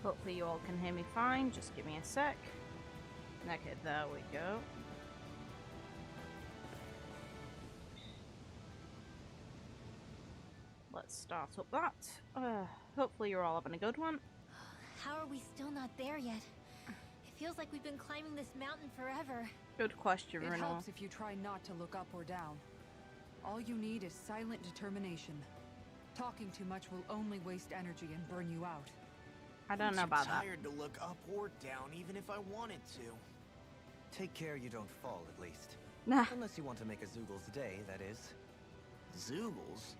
Hopefully you all can hear me fine. Just give me a sec. Okay, there we go. Let's start up that. Hopefully you're all having a good one. How are we still not there yet? It feels like we've been climbing this mountain forever. Good question, Rinwell. It helps if you try not to look up or down. All you need is silent determination. Talking too much will only waste energy and burn you out. I don't know about that. I'm tired to look up or down, even if I wanted to. Take care you don't fall, at least. Nah. Unless you want to make a Zoogl's day, that is. Zoogles?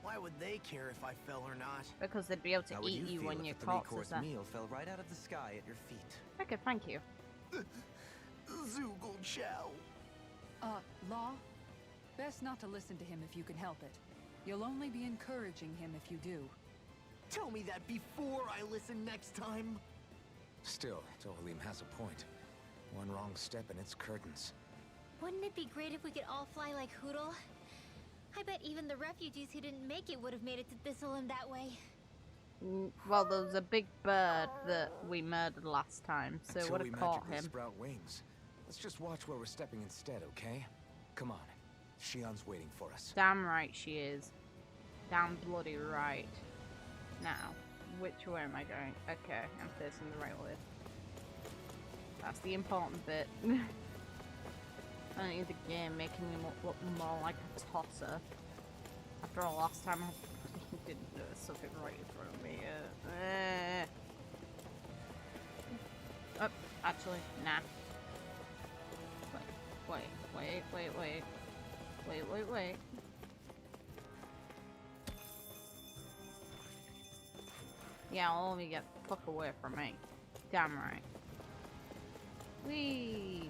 Why would they care if I fell or not? Because they'd be able to How would eat you feel when if your a corpse is three-course there. meal fell right out of the sky at your feet? Okay, thank you. Zoogle chow. Law? Best not to listen to him if you can help it. You'll only be encouraging him if you do. Tell me that before I listen next time. Still, Tohalim has a point. One wrong step and it's curtains. Wouldn't it be great if we could all fly like Hoodle? I bet even the refugees who didn't make it would have made it to Thistleland that way. Well, there was a big bird that we murdered last time, so Until would we have caught magically him. sprout wings. Let's just watch where we're stepping instead, okay? Come on. Shionne's waiting for us. Damn right she is. Damn bloody right. Now, which way am I going? Okay, I'm facing the right way. That's the important bit. I don't need the game making me look more like a tosser. After all, last time I didn't do something right in front of me. Oh, actually, nah. Wait. Yeah, all of you get the fuck away from me. Damn right. Whee!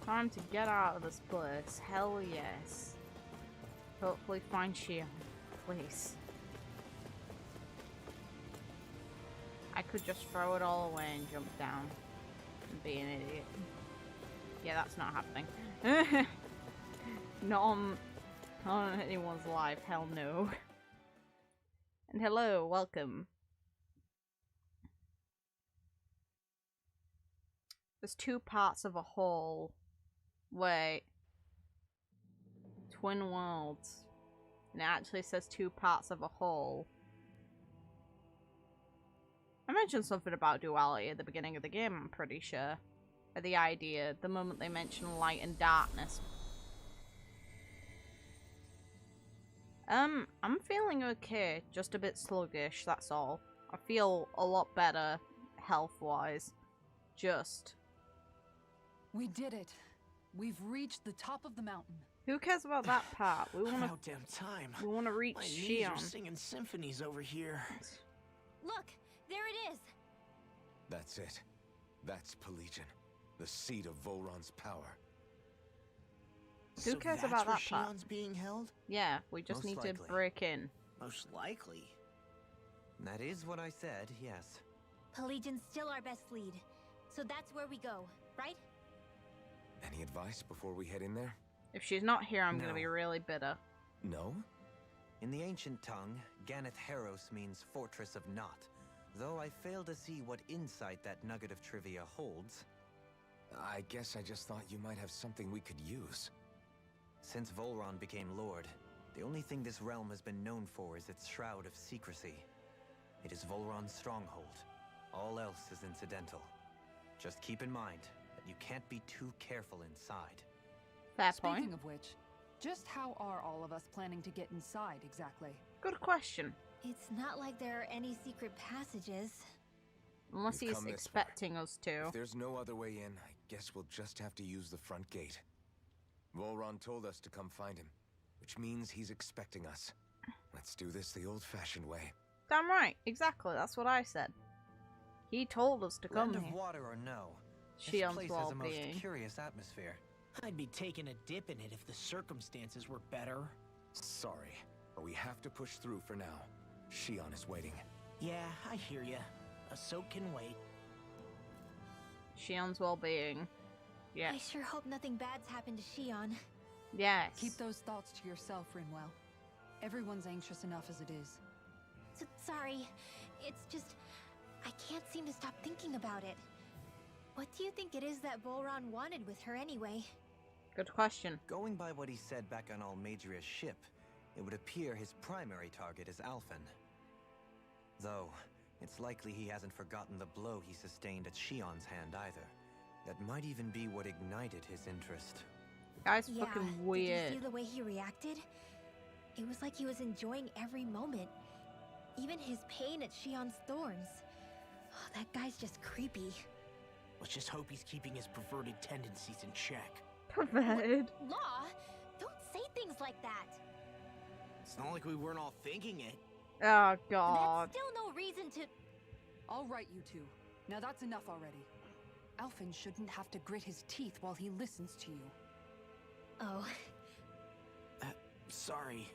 Time to get out of this place. Hell yes. Hopefully find Shion. Please. I could just throw it all away and jump down and be an idiot. Yeah, that's not happening. Not on anyone's life. Hell no. And hello, welcome. There's two parts of a whole. Wait. Twin worlds. And it actually says two parts of a whole. I mentioned something about duality at the beginning of the game, I'm pretty sure. The idea, the moment they mention light and darkness. I'm feeling okay, just a bit sluggish, that's all. I feel a lot better health-wise. Just. We did it. We've reached the top of the mountain. Who cares about that part? We want About damn time. We want to reach My knees are Shion. singing symphonies over here. Look, there it is. That's it. That's Pelegion. The seat of Volron's power. Who cares about that part? Shion's being held? Yeah, we just Most need to likely. break in. Most likely. That is what I said, yes. Pelegion's still our best lead. So that's where we go, right? Any advice before we head in there? If she's not here, I'm gonna No. be really bitter. No? In the ancient tongue, Ganath Haros means Fortress of Naught, though I fail to see what insight that nugget of trivia holds. I guess I just thought you might have something we could use. Since Volron became Lord, the only thing this realm has been known for is its shroud of secrecy. It is Volron's stronghold. All else is incidental. Just keep in mind that you can't be too careful inside. Fair Speaking point. of which, just how are all of us planning to get inside exactly? Good question. It's not like there are any secret passages. Unless We've he's come this expecting us to. If there's no other way in, I guess we'll just have to use the front gate. Volron told us to come find him, which means he's expecting us. Let's do this the old-fashioned way. Damn right. Exactly. That's what I said. He told us to come Land of here. water or no, this Shion's place has a most well-being. curious atmosphere. I'd be taking a dip in it if the circumstances were better. Sorry, but we have to push through for now. Shion is waiting. Yeah, I hear ya. A soak can wait. Shion's well-being. Yeah. I sure hope nothing bad's happened to Shion. Yes. Keep those thoughts to yourself, Rinwell. Everyone's anxious enough as it is. Sorry. It's just... I can't seem to stop thinking about it. What do you think it is that Volron wanted with her anyway? Good question. Going by what he said back on Almadria's ship, it would appear his primary target is Alphen. Though, it's likely he hasn't forgotten the blow he sustained at Shionne's hand either. That might even be what ignited his interest. Guy's Yeah, fucking weird. did you see the way he reacted? It was like he was enjoying every moment. Even his pain at Shionne's thorns. Oh, that guy's just creepy. Let's just hope he's keeping his perverted tendencies in check. Perverted. Law? Don't say things like that. It's not like we weren't all thinking it. Oh god. That's still no reason to... All right, you two. Now that's enough already. Alphen shouldn't have to grit his teeth while he listens to you. Oh. Sorry.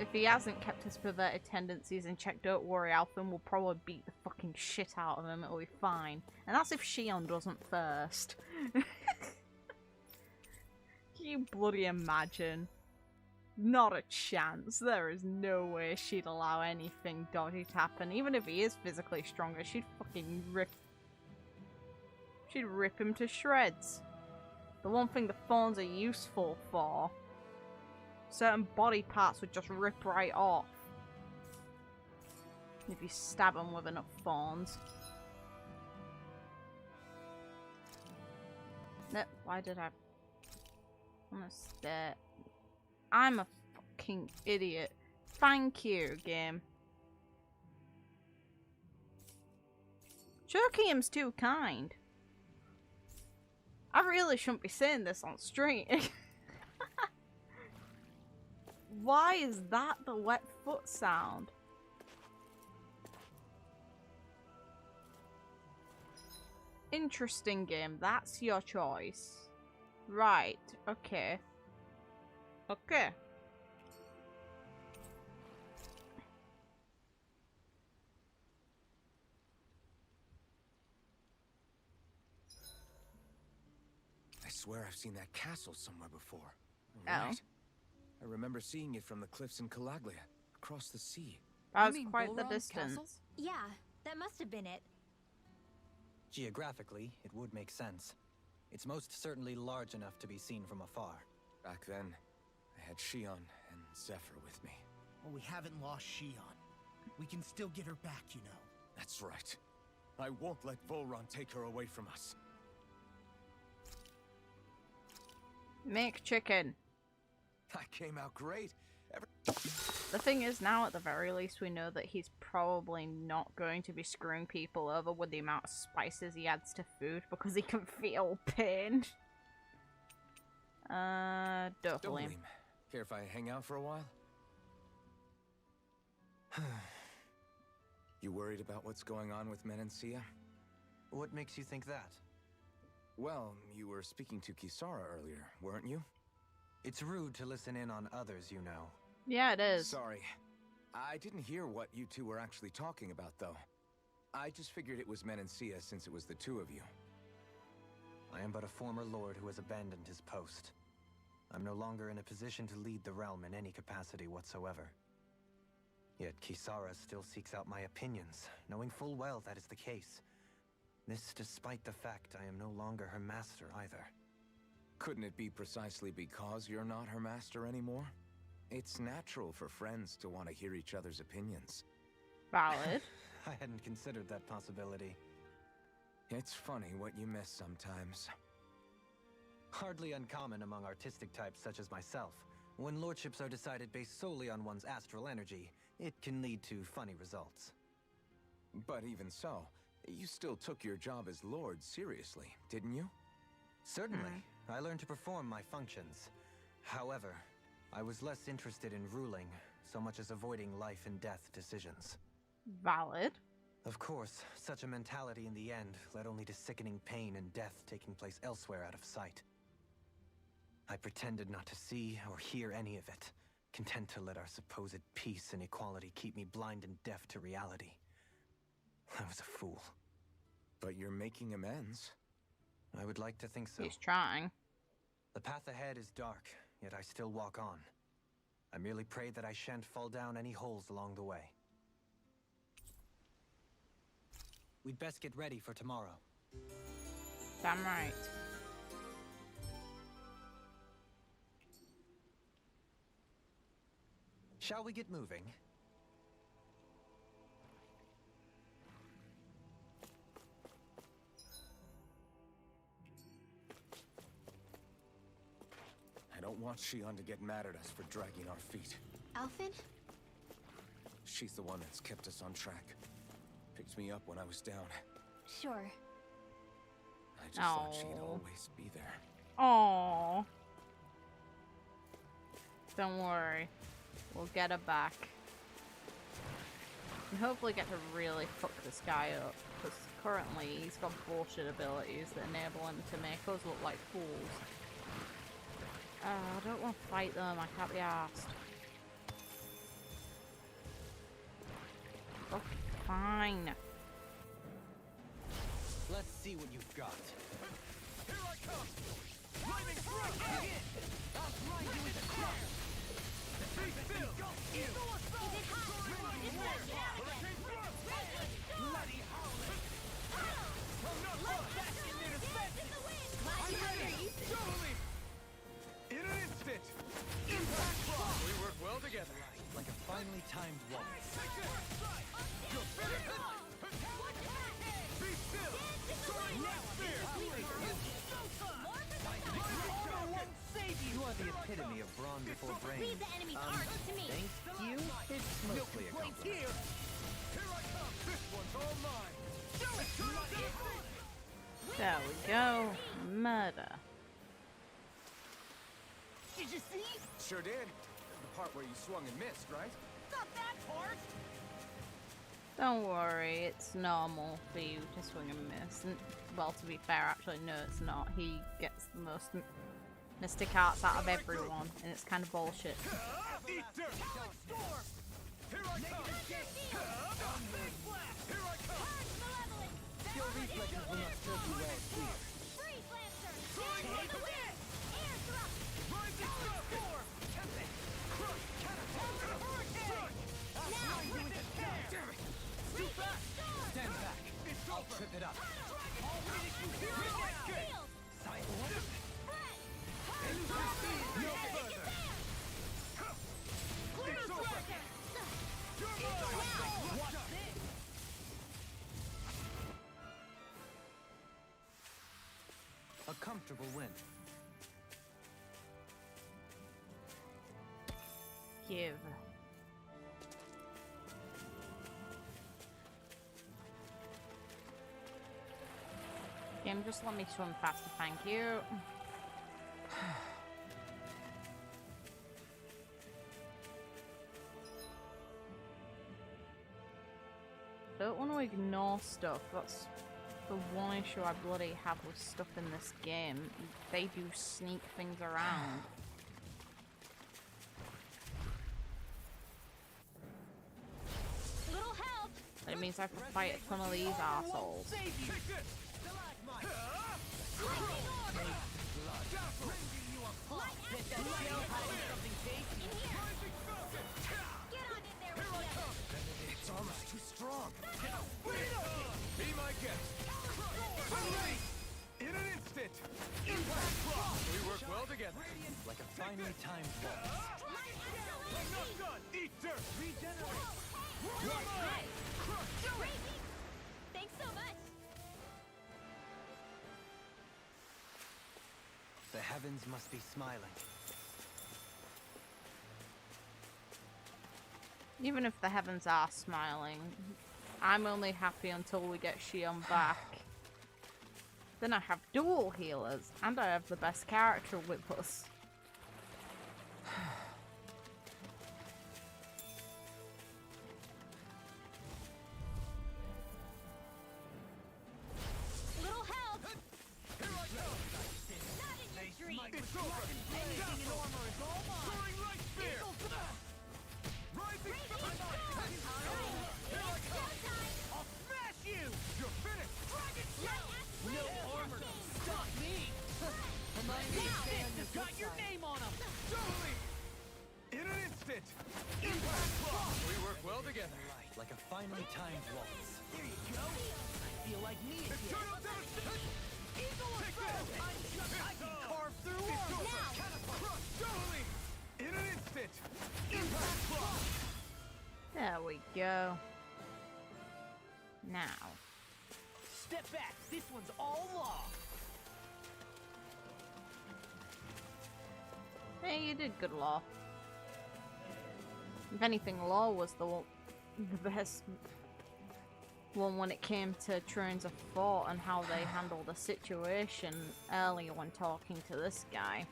If he hasn't kept his perverted tendencies in check, don't worry, Alphen will probably beat the fucking shit out of him. It'll be fine. And that's if Shionne doesn't first. Can you bloody imagine? Not a chance. There is no way she'd allow anything dodgy to happen. Even if he is physically stronger, she'd fucking rip... She'd rip him to shreds. The one thing the thorns are useful for. Certain body parts would just rip right off if you stab them with enough thorns. No, why did I want to stare? I'm a fucking idiot. Thank you, game. Chokium's too kind. I really shouldn't be saying this on stream. Why is that the wet foot sound? Interesting game. That's your choice. Right. Okay. Okay. I swear I've seen that castle somewhere before. Oh. Right. I remember seeing it from the cliffs in Calaglia, across the sea. That You was mean quite the Volron's distance. castle? Yeah, that must have been it. Geographically, it would make sense. It's most certainly large enough to be seen from afar. Back then, I had Shion and Zephyr with me. Well, we haven't lost Shion. We can still get her back, you know. That's right. I won't let Volron take her away from us. Make chicken. That came out great. The thing is, now at the very least, we know that he's probably not going to be screwing people over with the amount of spices he adds to food because he can feel pain. Dopelim. Care if I hang out for a while? You worried about what's going on with Menancia? What makes you think that? Well, you were speaking to Kisara earlier, weren't you? It's rude to listen in on others, you know. Yeah, it is. Sorry. I didn't hear what you two were actually talking about, though. I just figured it was Menancia since it was the two of you. I am but a former lord who has abandoned his post. I'm no longer in a position to lead the realm in any capacity whatsoever. Yet Kisara still seeks out my opinions, knowing full well that is the case. This despite the fact I am no longer her master either. Couldn't it be precisely because you're not her master anymore? It's natural for friends to want to hear each other's opinions. Valid. I hadn't considered that possibility. It's funny what you miss sometimes. Hardly uncommon among artistic types such as myself. When lordships are decided based solely on one's astral energy, it can lead to funny results. But even so, you still took your job as lord seriously, didn't you? Certainly. I learned to perform my functions. However, I was less interested in ruling, so much as avoiding life and death decisions. Valid. Of course, such a mentality in the end led only to sickening pain and death taking place elsewhere out of sight. I pretended not to see or hear any of it, content to let our supposed peace and equality keep me blind and deaf to reality. I was a fool. But you're making amends. I would like to think so. He's trying. The path ahead is dark, yet I still walk on. I merely pray that I shan't fall down any holes along the way. We'd best get ready for tomorrow. Damn right. Shall we get moving? I don't want Shion to get mad at us for dragging our feet. Alphen? She's the one that's kept us on track. Picked me up when I was down. Sure. I just thought she'd always be there. Aww. Don't worry. We'll get her back. And hopefully get to really fuck this guy up. Because currently he's got bullshit abilities that enable him to make us look like fools. I don't want to fight them. I can't be arsed. Oh, fine. Let's see what you've got. Here I come! Lightning strike! I'll slide you into crap! Be still! Is it hot? It's hot. Get out again. Bloody howling! I'm not back in there to fetch it! I'm ready! Totally! In an instant! Impact block! We work well together. Like a finely timed waltz. Take this! You're finished! Be still! Now there! You are the epitome of brawn before brains. Leave the enemy's arc to me. Thank you. It's mostly a compliment. Here I come! This one's all mine! There we go. Murder. Did you see? Sure did. The part where you swung and missed, right? Not that part! Don't worry, it's normal for you to swing and miss. And, well, to be fair, actually, no, it's not. He gets the most mystic arts out of everyone, and it's kind of bullshit. Eat dirt! Storm! Here I come! Here I come! Your reflexes will not serve you well, please. Freeze Lancer! Take the wind! Air thrust! Rising storm! Crush! Catapult! Hurricane! Now! Damn it! Too fast! Stand back. It's I'll over! trip it up. No further! It's over! What's this? A comfortable win. Give. Game, just let me swim faster, thank you. Don't want to ignore stuff. That's the one issue I bloody have with stuff in this game. They do sneak things around. Little help! It means I have to fight some of these assholes. Take this! It's almost too strong. Be my guest! In an instant! Impact block! We work well together. Like a finely timed waltz. I'm not done! Eat dirt! Regenerate. Thanks so much! The heavens must be smiling. Even if the heavens are smiling, I'm only happy until we get Shion back. Then I have dual healers, and I have the best character with us. Little help! It's over! Anything in armor is all mine! Soaring light spear! Rising storm! Here I come! I'll smash you! You're finished! Dragon Shield! No armor can stop me. Hermione, stay on your good Got your side. name on him! Totally! In an instant! finally timed waltz. There you go. I feel like me again. Eagle effect! I can carve through armor. Now! Crush totally! In an instant! Impact block! There we go. Now. Step back. This one's all law. Hey, you did good, Law. If anything, Law was the best one when it came to Trains of Thought and how they handled the situation earlier when talking to this guy.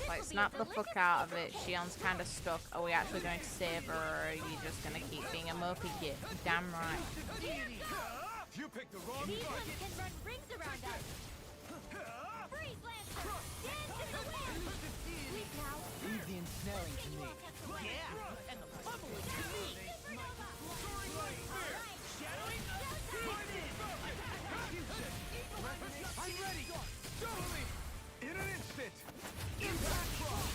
Like, snap the fuck out of it. Shionne's kind of stuck. Are we actually going to save her, or are you just going to keep being a mopey git? Damn right. You picked the wrong These fight. ones can run rings around us. Freeze Lancer! Dance in the wind! Sleep now. Leave the ensnaring to me. Yeah, and the pummeling to me. Supernova! Soaring light spear. Shadowing. I'm ready. Totally. In an instant. Impact block.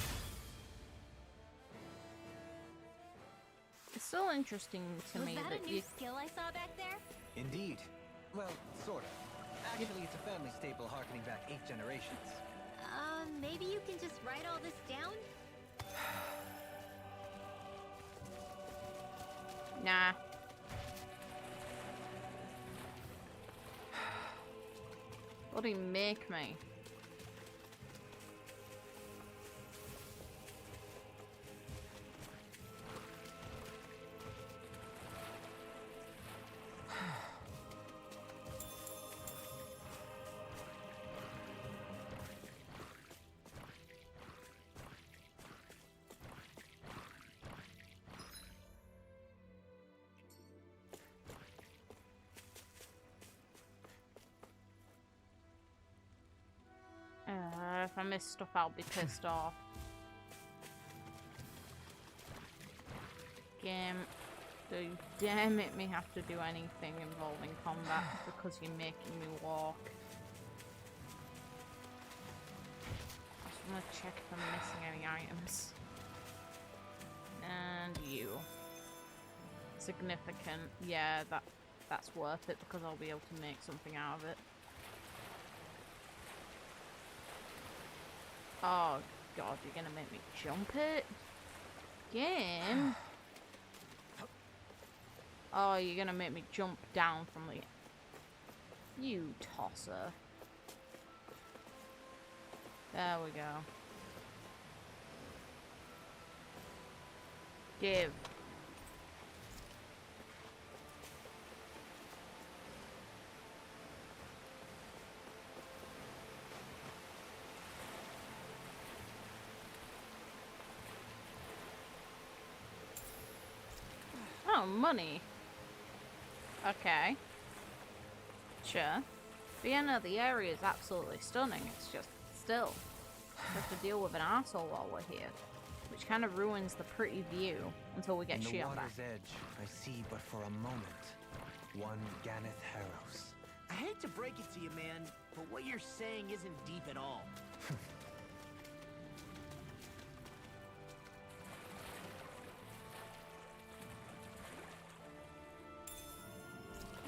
It's still interesting to Was me that that a new you... skill I saw back there? Indeed. Well, sort of. Actually, it's a family staple harkening back 8 generations. Maybe you can just write all this down? Nah. Bloody make me. If I miss stuff, I'll be pissed off. Game, do you dare make me have to do anything involving combat because you're making me walk. I just want to check if I'm missing any items. And you. Significant. Yeah, that's worth it because I'll be able to make something out of it. Oh god, you're gonna make me jump it? Again? Oh, you're gonna make me jump down from the... You tosser. There we go. Give. Oh, money. Okay. Sure. But yeah, no, the area is absolutely stunning. It's just still. We have to deal with an arsehole while we're here. Which kind of ruins the pretty view until we get In the Shion back. water's edge, I see but for a moment. One Ganath Haros. I hate to break it to you, man, but what you're saying isn't deep at all.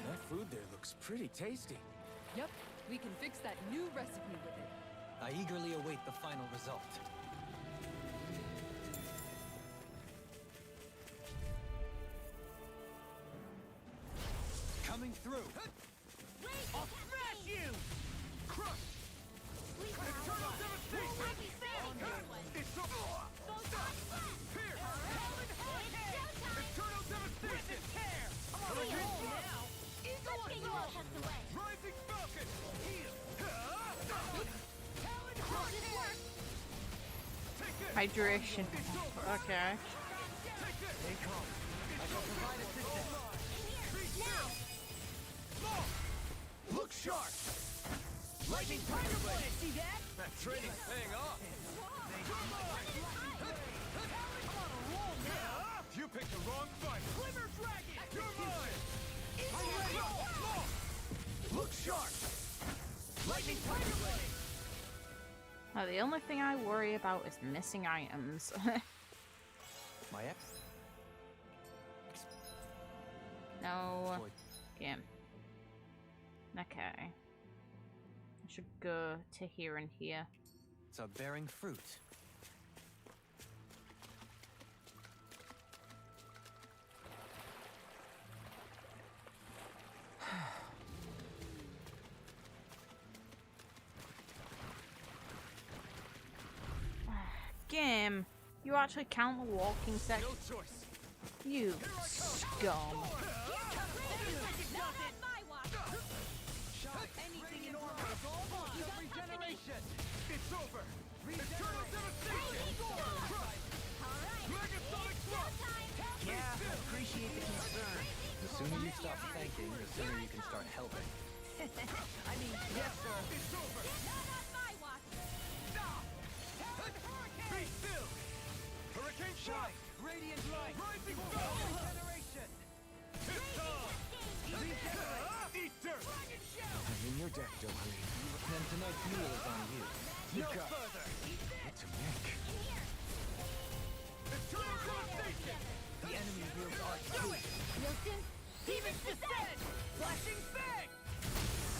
That food there looks pretty tasty. Yep, we can fix that new recipe with it. I eagerly await the final result. Coming through. I'll smash you. Crush. Eternal devastation. It's a... Here. Eternal devastation. Tear. Rising Falcon! Hydration. Okay. Stay calm. I shall provide assistance. Look sharp! Lightning Tiger Blade! See that? That training's paying off! You picked the wrong fight! Glimmer Dragon! You're mine! I'm ready! Look sharp! Lightning Tiger Blade! Oh, the only thing I worry about is missing items. My ex? No. Boy. Game. Okay. I should go to here and here. It's a bearing fruit. Game. You actually count the walking section? No choice. You scum. Anything in order is all mine. You got regeneration. It's over. Eternal devastation. Megasonic thrust. Yeah, appreciate the concern. The sooner you stop thanking, the sooner you can start helping. I mean, yes, sir. It's over. Be still. Hurricane shine. Radiant light. Rising sun. Regeneration. It's time. Eat dirt. I'm in your deck, Dohani. Then tonight's meal is on you. No further. What to make? Eternal devastation. The enemy wields our too. Wilson, Demons descend. Flashing bang.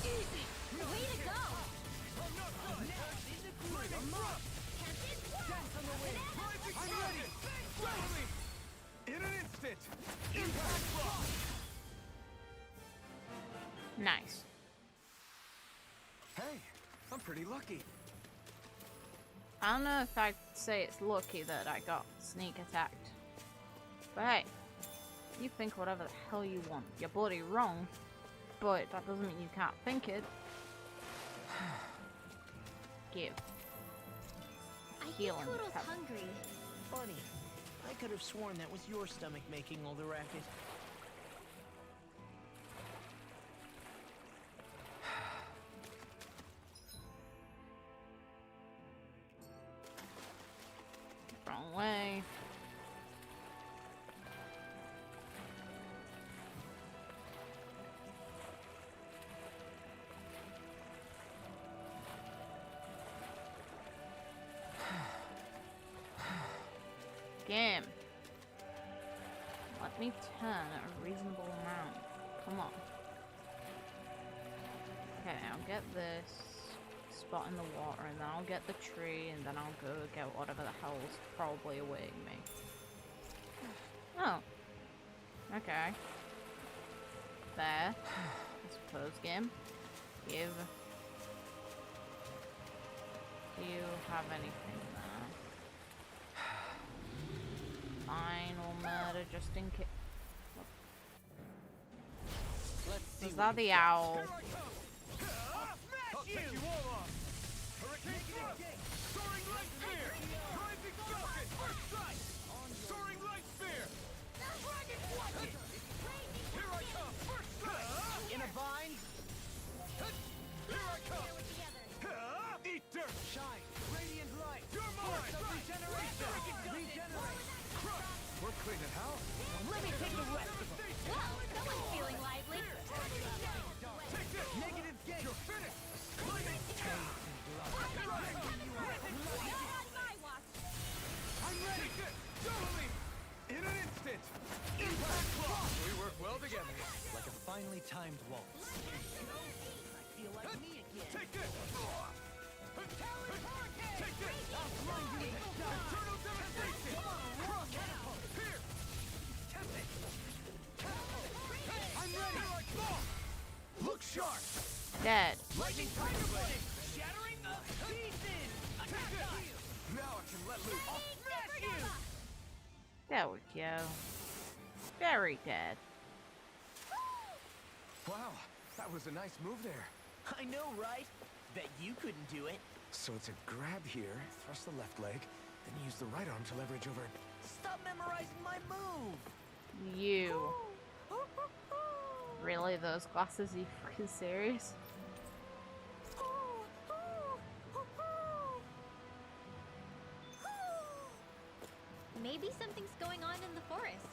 easy! Way to go! In the groove. Dance on the wind. Rising I'm ready. Follow me. In an instant. Impact rock. Nice. Hey, I'm pretty lucky. I don't know if I'd say it's lucky that I got sneak attacked. But hey, you think whatever the hell you want. You're bloody wrong, but that doesn't mean you can't think it. Give. I think Healing Kodo's pepper. hungry. Funny. I could have sworn that was your stomach making all the racket. Wrong way. Game. Let me turn at a reasonable amount. Come on. Okay, I'll get this spot in the water, and then I'll get the tree, and then I'll go get whatever the hell's probably awaiting me. Oh. Okay. There. I suppose, game. Give. Do you have anything there? Final murder just in case. Let's see. Was that the owl? Here I come. I'll take you all off. Hurricane thrust. Soaring light spear. Rising falcon. First strike. Soaring light spear. Dragon flight. Here I come. First strike. In a bind. Here I come. Eat dirt. Shine. Radiant light. You're mine. Regeneration. Regenerate. Crush. We're cleaning house. Let me take the rest of them. Well, someone's feeling lively. Take this. Negative gate. You're finished. Lightning. I'm ready. Take this. Totally. In an instant. Impact clock. We work well together. Like a finely timed waltz. I feel like me again. Take this. Take this. Eternal devastation. Crush. Here. I'm ready. Here I come. Look sharp. Dead. Lightning tiger blade. Shattering the pieces. Take this. Now I can let loose. I'll smash you. There we go. Very dead. Wow, that was a nice move there. I know, right? Bet you couldn't do it. So it's a grab here, thrust the left leg, then use the right arm to leverage over. Stop memorizing my move. You. Really? Those glasses? Are you fucking serious? Maybe something's going on in the forest.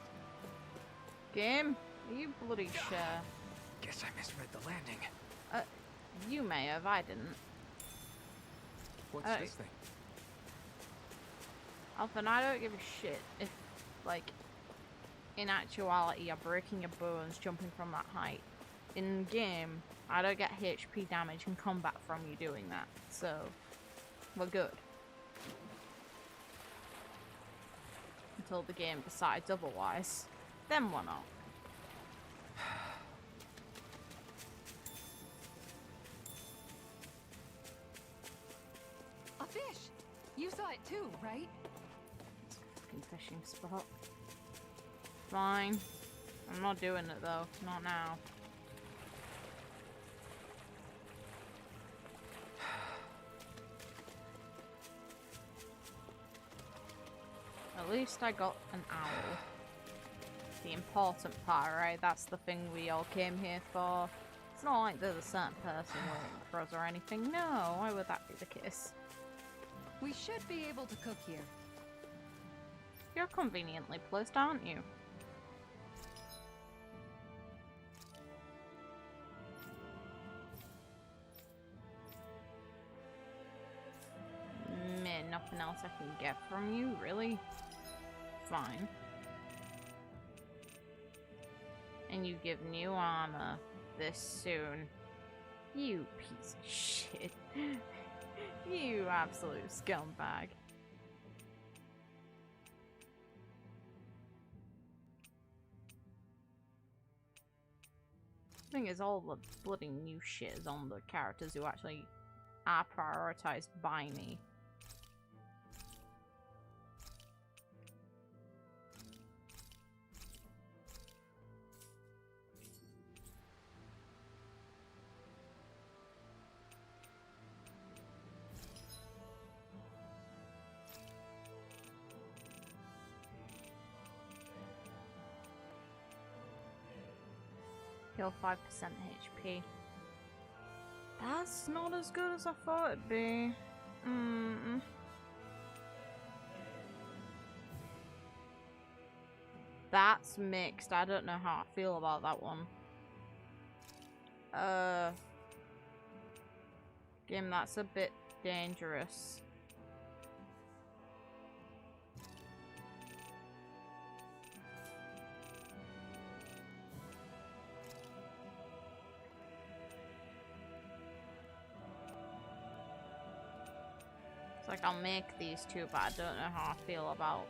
Game? You bloody sure? Guess I misread the landing. You may have, I didn't. What's Oh. this thing? Alphen, I don't give a shit if, like, in actuality you're breaking your bones jumping from that height. In game, I don't get HP damage in combat from you doing that, so we're good. Until the game decides otherwise, then we're not. A fish! You saw it too, right? Fucking fishing spot. Fine. I'm not doing it though. Not now. At least I got an owl. The important part, right? That's the thing we all came here for. It's not like there's a certain person waiting for us or anything. No, why would that be the case? We should be able to cook here. You're conveniently placed, aren't you? Man, nothing else I can get from you, really? Fine. And you give new armor this soon. You piece of shit. You absolute scumbag. Thing is, all the bloody new shit is on the characters who actually are prioritized by me. Heal 5% HP. That's not as good as I thought it'd be. That's mixed. I don't know how I feel about that one. Game, that's a bit dangerous. Like, I'll make these two, but I don't know how I feel about...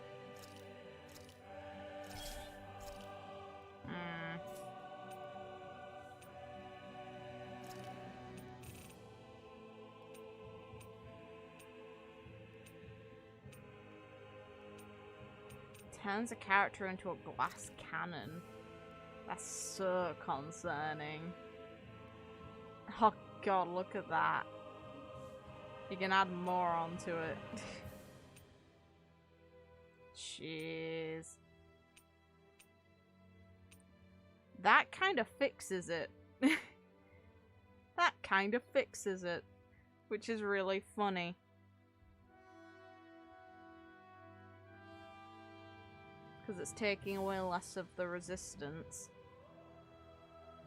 Turns a character into a glass cannon. That's so concerning. Oh god, look at that. You can add more onto it. Jeez. That kind of fixes it. That kind of fixes it. Which is really funny. Because it's taking away less of the resistance.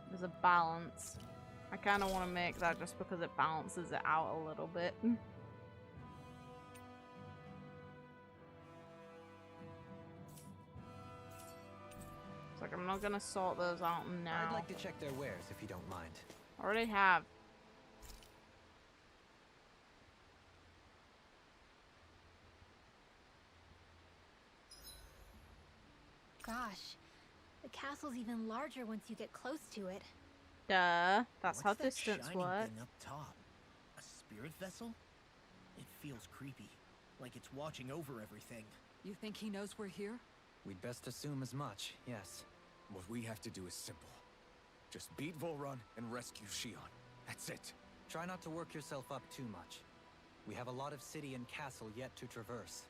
There's a balance. I kind of want to make that just because it balances it out a little bit. It's like I'm not going to sort those out now. I'd like to check their wares if you don't mind. Already have. Gosh, the castle's even larger once you get close to it. Duh. That's how What's that distance shiny works. thing up top? A spirit vessel? It feels creepy, like it's watching over everything. You think he knows we're here? We'd best assume as much, yes. What we have to do is simple. Just beat Volron and rescue Shion. That's it. Try not to work yourself up too much. We have a lot of city and castle yet to traverse.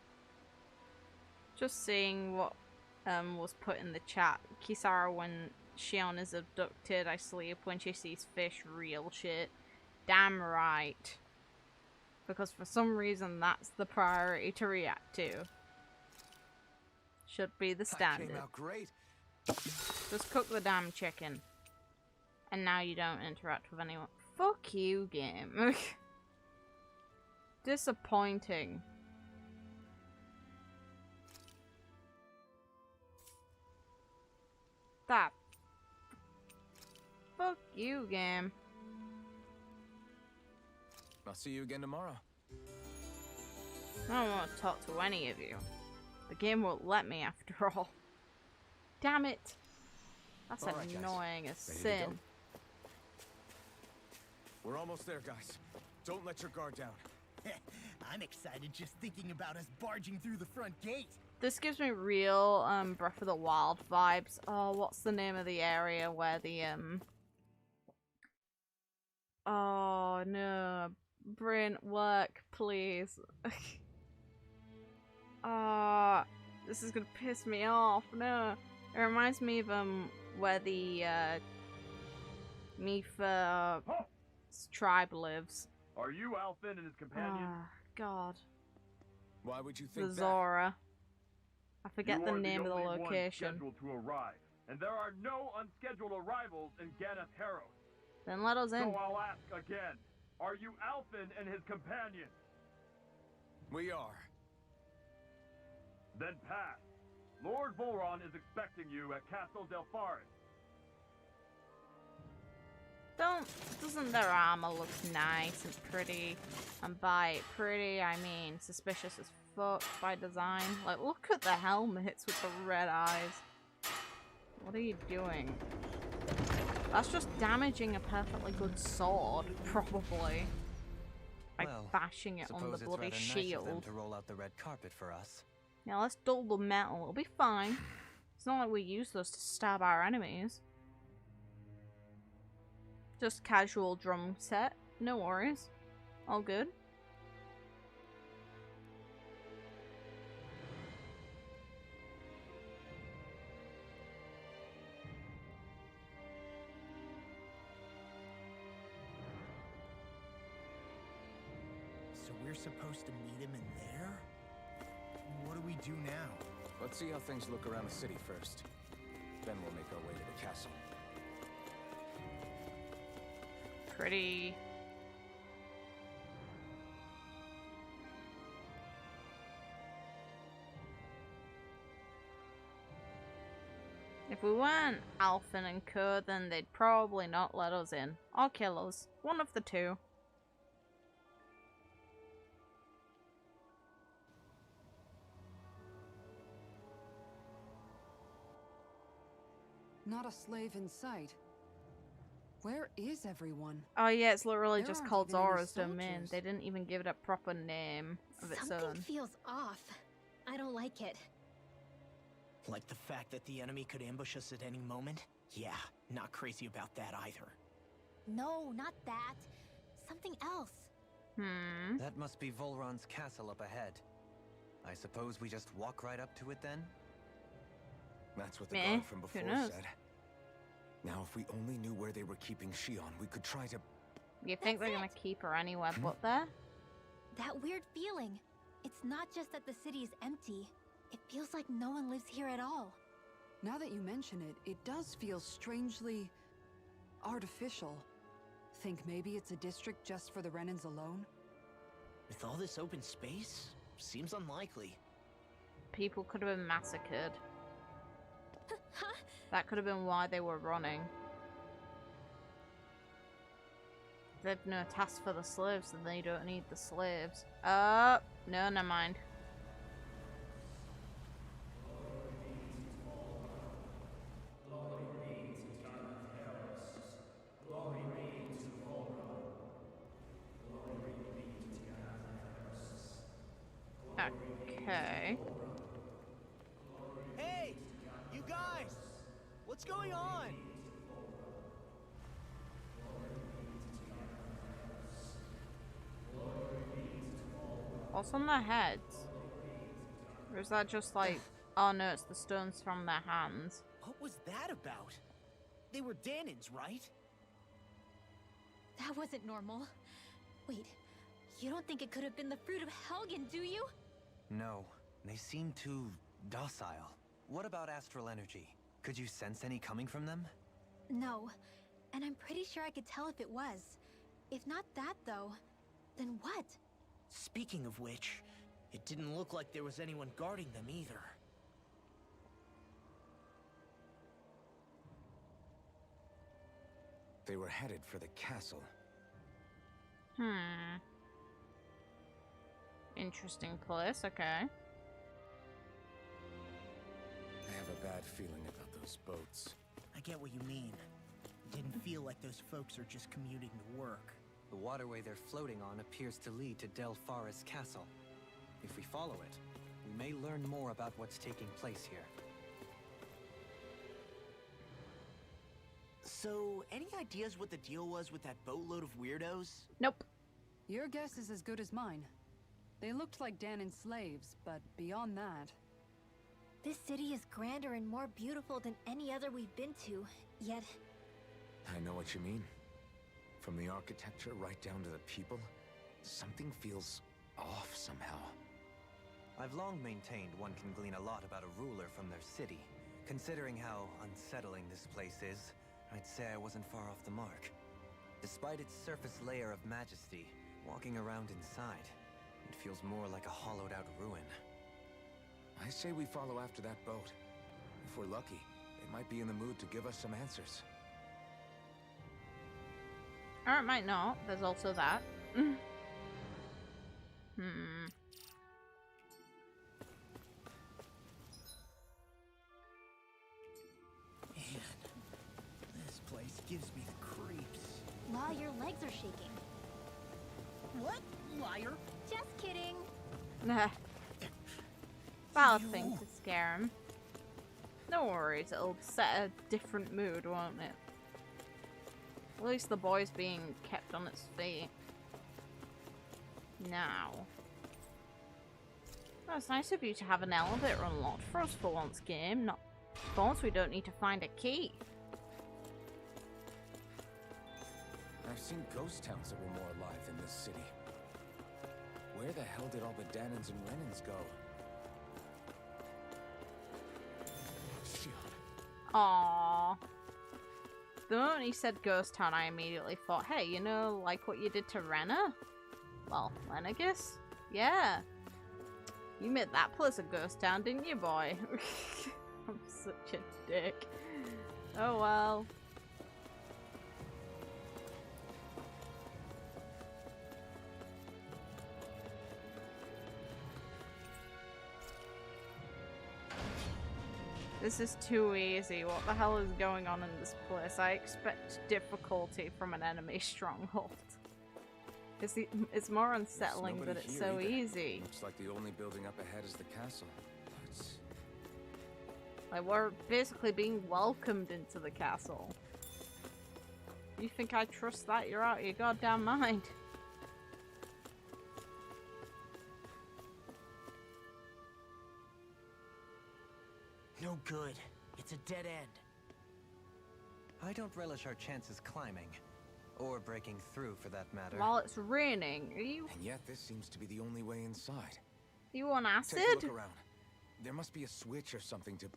Just seeing what was put in the chat. Kisara, when Shion is abducted, I sleep. When she sees fish, real shit. Damn right. Because for some reason that's the priority to react to. Should be the That standard. came out great. Just cook the damn chicken. And now you don't interact with anyone. Fuck you, game. Disappointing. That. Fuck you, game. I'll see you again tomorrow. I don't want to talk to any of you. The game won't let me after all. Damn it. That's All right, annoying guys. as Ready to sin. go? We're almost there, guys. Don't let your guard down. I'm excited just thinking about us barging through the front gate. This gives me real Breath of the Wild vibes. Oh, what's the name of the area where the oh no. Brain, work, please. Ah, this is gonna piss me off. No. It reminds me of where the Mifa tribe lives. Are you Alphen and his companion? Ah, God. Why would you The think that? Zora. I forget You the are name of the only one location. scheduled to arrive, and there are no unscheduled arrivals in Ganath Haros. Then let us in. So I'll ask again: are you Alphen and his companion? We are. Then pass. Lord Volron is expecting you at Castle Del Faris. Doesn't their armor look nice and pretty? And by pretty, I mean suspicious as fuck by design. Like, look at the helmets with the red eyes. What are you doing? That's just damaging a perfectly good sword, probably. By Well, bashing it on the suppose it's bloody rather nice of them shield. to roll out the red carpet for us. Now let's dull the metal, it'll be fine. It's not like we use those to stab our enemies. Just casual drum set, no worries. All good. So we're supposed to meet him in there? What do we do now? Let's see how things look around the city first. Then we'll make our way to the castle. Pretty. If we weren't Alphen and Co, then they'd probably not let us in. Or kill us. One of the two. Not a slave in sight. Where is everyone? Oh yeah, it's literally There just aren't called even any Zora's Domain. soldiers. They didn't even give it a proper name of its Something own. feels off. I don't like it. Like the fact that the enemy could ambush us at any moment? Yeah, not crazy about that either. No, not that. Something else. Hmm. That must be Volron's castle up ahead. I suppose we just walk right up to it then? That's what the Meh, guard from who before knows? said. Now, if we only knew where they were keeping Shion, we could try to... You think they're gonna keep her anywhere but there? That weird feeling. It's not just that the city is empty. It feels like no one lives here at all. Now that you mention it, it does feel strangely artificial. Think maybe it's a district just for the Renans alone? With all this open space, seems unlikely. People could have been massacred. Huh? That could have been why they were running. They've no task for the slaves, and they don't need the slaves. No, never mind. Okay. Hey! You guys! What's going on? What's on their heads? Or is that just like... Oh no, it's the stones from their hands. What was that about? They were Danins, right? That wasn't normal. Wait, you don't think it could have been the fruit of Helgen, do you? No, they seem too docile. What about astral energy? Could you sense any coming from them? No, and I'm pretty sure I could tell if it was. If not that, though, then what? Speaking of which, it didn't look like there was anyone guarding them either. They were headed for the castle. Interesting place, okay. I have a bad feeling about those boats. I get what you mean. Didn't feel like those folks are just commuting to work. The waterway they're floating on appears to lead to Del Farra's castle. If we follow it, we may learn more about what's taking place here. So, any ideas what the deal was with that boatload of weirdos? Nope. Your guess is as good as mine. They looked like Danan's slaves, but beyond that... This city is grander and more beautiful than any other we've been to, yet... I know what you mean. From the architecture right down to the people, something feels off somehow. I've long maintained one can glean a lot about a ruler from their city. Considering how unsettling this place is, I'd say I wasn't far off the mark. Despite its surface layer of majesty, walking around inside, it feels more like a hollowed-out ruin. I say we follow after that boat. If we're lucky, it might be in the mood to give us some answers. Or it might not. There's also that. This place gives me the creeps. Law, your legs are shaking. What? Liar? Just kidding. Nah. Valid thing to scare him. No worries, it'll set a different mood, won't it? At least the boy's being kept on its feet. Now. Well, it's nice of you to have an elevator unlocked for us for once, game. Not for once we don't need to find a key. I've seen ghost towns that were more alive than this city. Where the hell did all the Danans and Renans go? Shion. Aww. The moment he said ghost town, I immediately thought, hey, you know, like what you did to Renna? Well, Renegus? Yeah. You made that place a ghost town, didn't you, boy? I'm such a dick. Oh well. This is too easy. What the hell is going on in this place? I expect difficulty from an enemy stronghold. It's more unsettling that it's so easy. Looks like the only building up ahead is the castle. It's... Like, we're basically being welcomed into the castle. You think I trust that? You're out of your goddamn mind. No good. It's a dead end. I don't relish our chances climbing. Or breaking through, for that matter. While it's raining, are you... And yet this seems to be the only way inside. You on acid? Take a look around. There must be a switch or something to...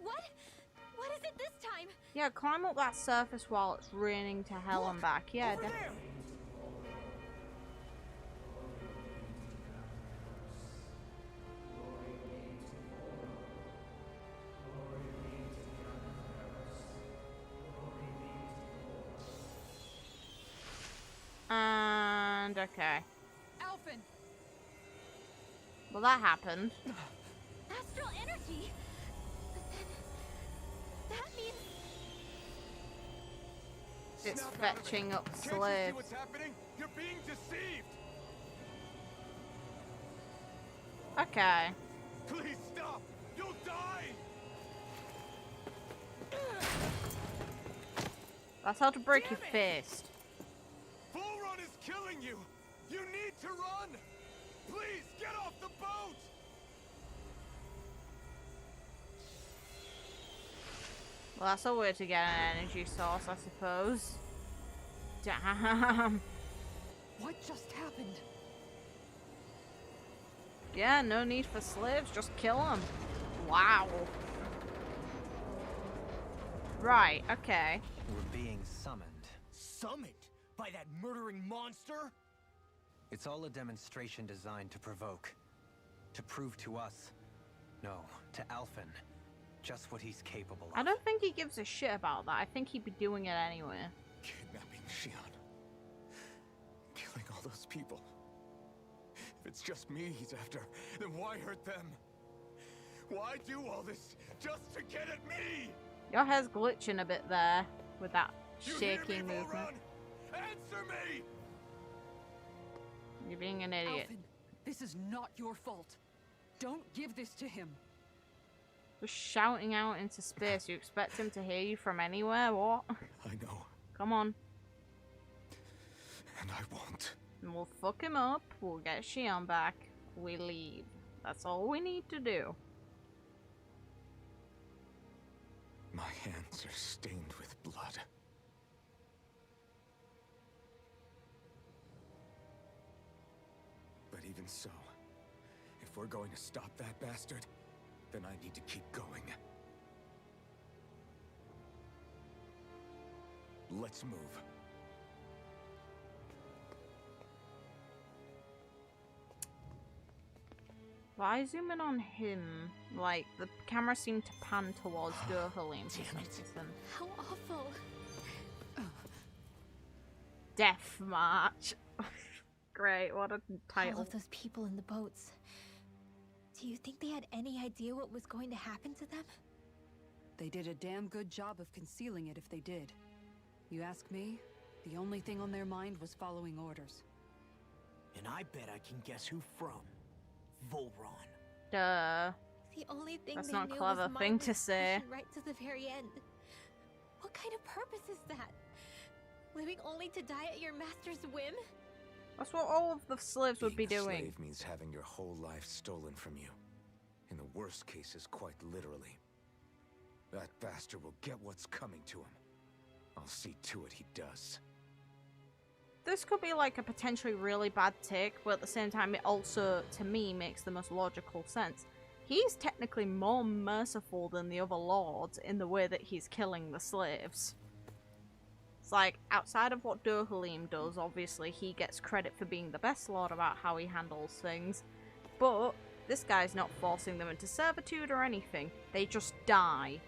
What? What is it this time? Yeah, climb up that surface while it's raining to hell and back. Yeah, definitely. And okay. Alphen! Well, that happened. Astral energy? But then... that means... It's Snap fetching up Can't you see slaves. what's happening? You're being deceived! Okay. Please stop! You'll die! That's how to break your fist. Volron is killing you! You need to run! Please, get off the boat! Well, that's a way to get an energy source, I suppose. Damn. What just happened? Yeah, no need for slaves, just kill them. Wow. Right, okay. We're being summoned. Summoned? By that murdering monster? It's all a demonstration designed to provoke. To prove to us, no, to Alphen, just what he's capable of. I don't think he gives a shit about that. I think he'd be doing it anyway. Kidnapping Shion. Killing all those people. If it's just me he's after, then why hurt them? Why do all this just to get at me? Your hair's glitching a bit there with that shaking movement. Volron? Answer me! You're being an idiot. Alphen, this is not your fault. Don't give this to him. Just shouting out into space. You expect him to hear you from anywhere? What? I know. Come on. And I won't. And we'll fuck him up. We'll get Shion back. We leave. That's all we need to do. My hands are stained with blood. But even so, if we're going to stop that bastard, then I need to keep going. Let's move. Why zoom in on him? Like, the camera seemed to pan towards Durhalim for some reason. How awful. Death March. Great, what a title. All of those people in the boats. Do you think they had any idea what was going to happen to them? They did a damn good job of concealing it if they did. You ask me, the only thing on their mind was following orders. And I bet I can guess who from. Volron. Duh. The only thing That's they not a knew clever was thing to say. Right to the very end. What kind of purpose is that? Living only to die at your master's whim? That's what all of the slaves would be Being a doing. slave means having your whole life stolen from you. In the worst cases, quite literally. That bastard will get what's coming to him. I'll see to it he does. This could be like a potentially really bad take, but at the same time it also, to me, makes the most logical sense. He's technically more merciful than the other lords in the way that he's killing the slaves. It's like, outside of what Durhalim does, obviously he gets credit for being the best lord about how he handles things, but this guy's not forcing them into servitude or anything. They just die.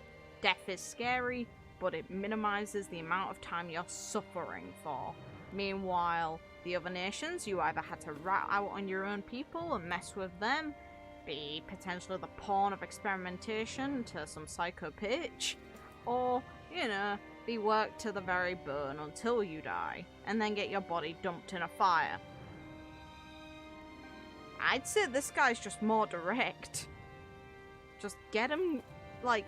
Death is scary, but it minimizes the amount of time you're suffering for. Meanwhile, the other nations, you either had to rat out on your own people and mess with them, be potentially the pawn of experimentation to some psycho pitch, or, you know, be worked to the very bone until you die, and then get your body dumped in a fire. I'd say this guy's just more direct. Just get him, like,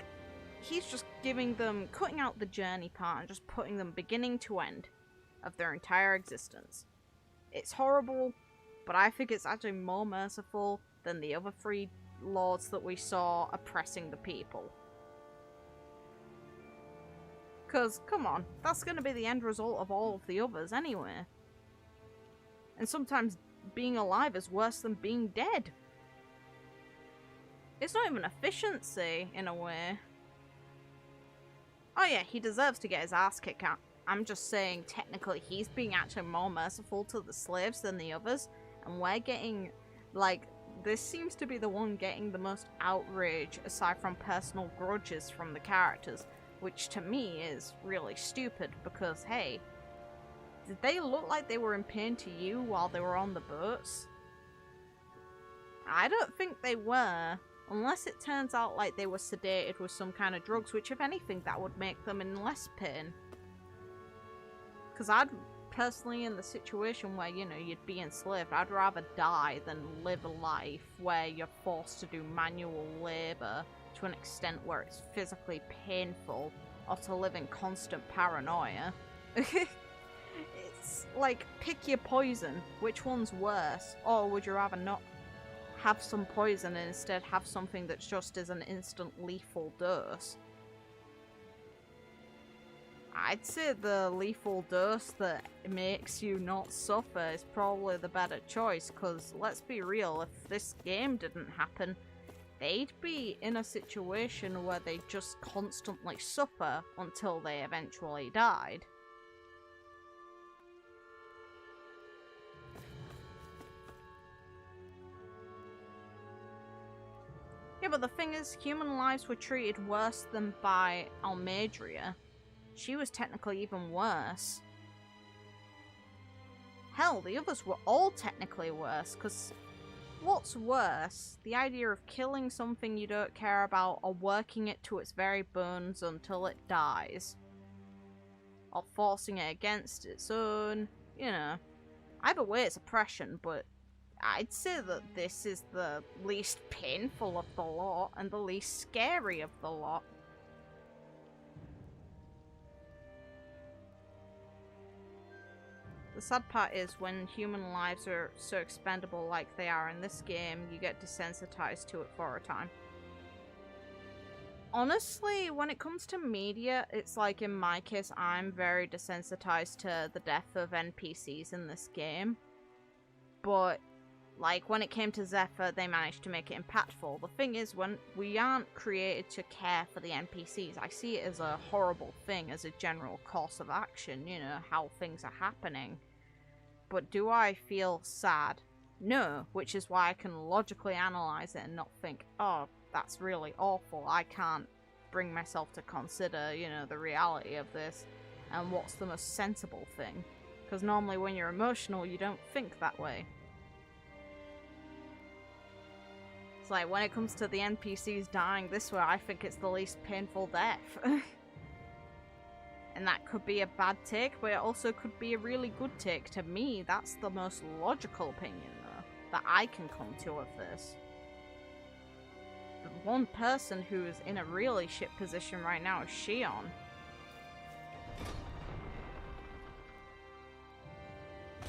he's just giving them, cutting out the journey part and just putting them beginning to end of their entire existence. It's horrible, but I think it's actually more merciful than the other three lords that we saw oppressing the people. Because, come on, that's going to be the end result of all of the others anyway. And sometimes being alive is worse than being dead. It's not even efficiency, in a way. Oh yeah, he deserves to get his ass kicked out. I'm just saying, technically, he's being actually more merciful to the slaves than the others. And we're getting, like, this seems to be the one getting the most outrage, aside from personal grudges from the characters. Which, to me, is really stupid, because, hey, did they look like they were in pain to you while they were on the boats? I don't think they were. Unless it turns out like they were sedated with some kind of drugs, which, if anything, that would make them in less pain. Because I'd personally, in the situation where, you know, you'd be enslaved, I'd rather die than live a life where you're forced to do manual labor to an extent where it's physically painful, or to live in constant paranoia. It's like, pick your poison. Which one's worse? Or would you rather not have some poison and instead have something that's just as an instant lethal dose? I'd say the lethal dose that makes you not suffer is probably the better choice, because let's be real, if this game didn't happen, they'd be in a situation where they just constantly suffer until they eventually died. but the thing is, human lives were treated worse than by Almadria. She was technically even worse. Hell, the others were all technically worse, because what's worse? The idea of killing something you don't care about or working it to its very bones until it dies. Or forcing it against its own, you know. Either way, it's oppression, but I'd say that this is the least painful of the lot and the least scary of the lot. The sad part is when human lives are so expendable like they are in this game, you get desensitized to it for a time. Honestly, when it comes to media, it's like in my case, I'm very desensitized to the death of NPCs in this game. But, like, when it came to Zephyr, they managed to make it impactful. The thing is, when we aren't created to care for the NPCs, I see it as a horrible thing, as a general course of action, you know, how things are happening. But do I feel sad? No, which is why I can logically analyze it and not think, oh, that's really awful. I can't bring myself to consider, you know, the reality of this and what's the most sensible thing. Because normally when you're emotional, you don't think that way. It's like when it comes to the NPCs dying this way, I think it's the least painful death. And that could be a bad take, but it also could be a really good take. To me, that's the most logical opinion, though, that I can come to of this. The one person who is in a really shit position right now is Shion.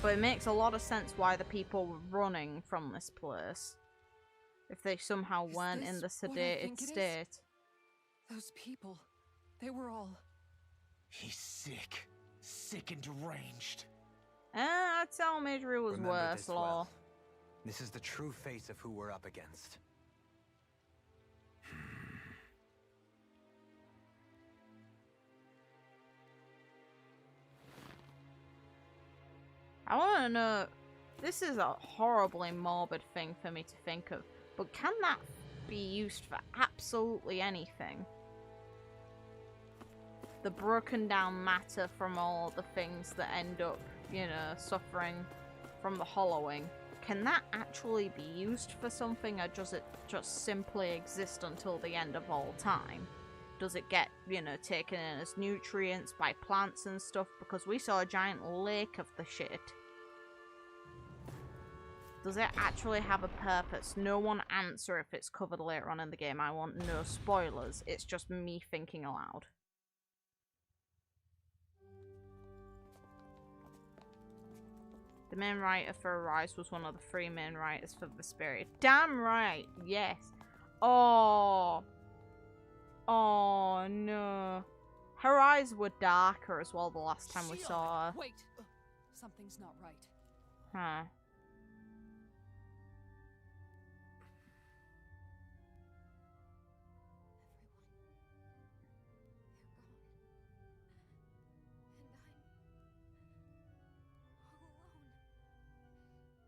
But it makes a lot of sense why the people were running from this place. If they somehow weren't in the sedated state. Those people, they were all... He's sick. Sick and deranged. I'd say Almadria was Remember worse, this Law. well. This is the true face of who we're up against. I want to know, this is a horribly morbid thing for me to think of, but can that be used for absolutely anything? The broken down matter from all the things that end up, you know, suffering from the hollowing. Can that actually be used for something, or does it just simply exist until the end of all time? Does it get, you know, taken in as nutrients by plants and stuff? Because we saw a giant lake of the shit. Does it actually have a purpose? No one answer if it's covered later on in the game. I want no spoilers. It's just me thinking aloud. The main writer for Arise was one of the 3 main writers for the Spirit. Damn right! Yes! Oh! Oh no. Her eyes were darker as well the last time we saw her. Wait! Something's not right. Huh.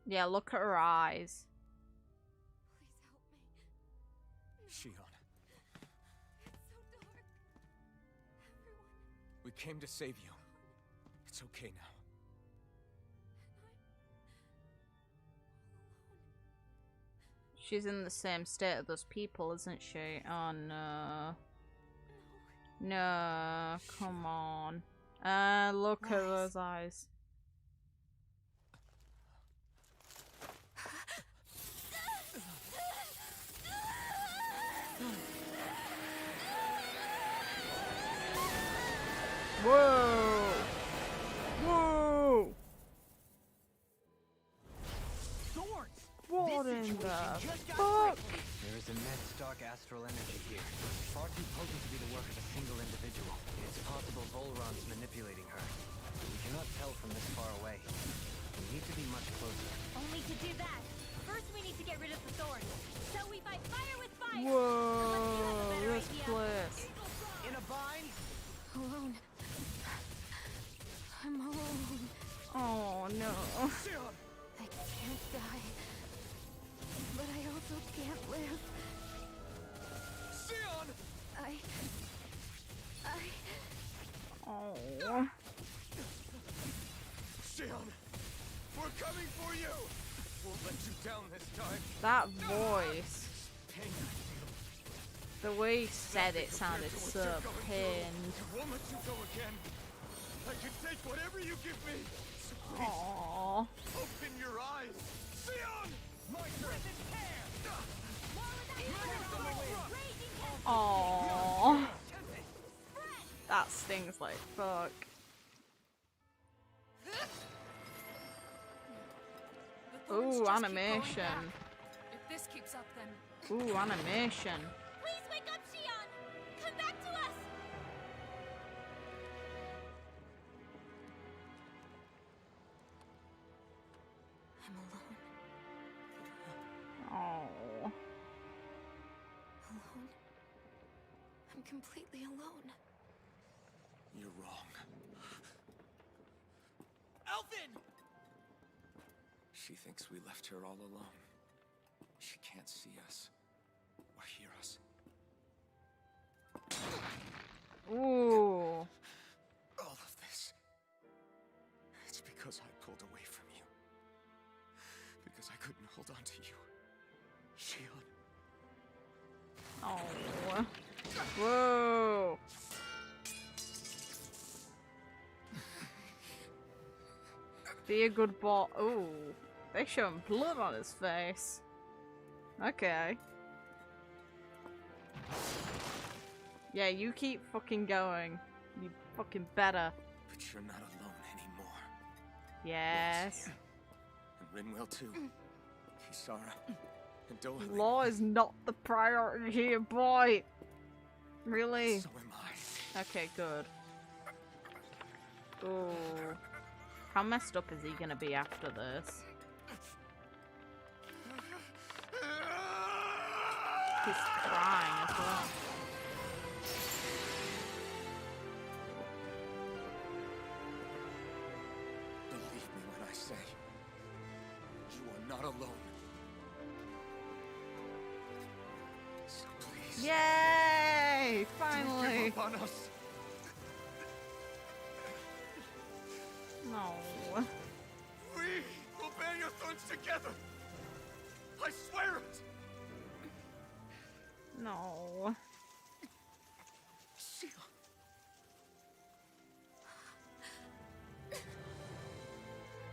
Yeah, look at her eyes. Shion. We came to save you. It's okay now. She's in the same state of those people, isn't she? Oh no. No, come on. Look at those eyes. Whoa! Whoa! Thorns! What This in the situation just got fuck? tricky. There is immense dark astral energy here. Far too potent to be the work of a single individual. It's possible Volron's manipulating her. We cannot tell from this far away. We need to be much closer. Only to do that, first we need to get rid of the thorns. So we fight fire with fire. Whoa! This place. In a bind? Alone. I'm alone. Oh no. I can't die. But I also can't live. down this time. That voice. Pain I The way he said it sounded so pinned. I won't let you go again. I can take whatever you give me. So please, Aww. open your eyes. Shion! My turn. Aww. That stings like fuck. Ooh, animation. If this keeps up, then Ooh, animation. Please wake up, Shion! Come back to us! I'm alone. Oh. Alone? I'm completely alone. You're wrong. Alphen! She thinks we left her all alone. She can't see us or hear us. Ooh. All of this. It's because I pulled away from you. Because I couldn't hold on to you. Shion. Oh. Whoa. Be a good boy. Ooh. They're showing blood on his face. Okay. Yeah, you keep fucking going. You fucking better. But you're not alone anymore. Yes. And Rinwell too. Kisara. And Dohalim. Law is not the priority here, boy. Really? So am I. Okay, good. Ooh. How messed up is he gonna be after this? He's crying as well. Believe me when I say, you are not alone. So please. Yay! Don't Finally! give up on us. No. We will bear your thorns together. I swear it. No. Shion.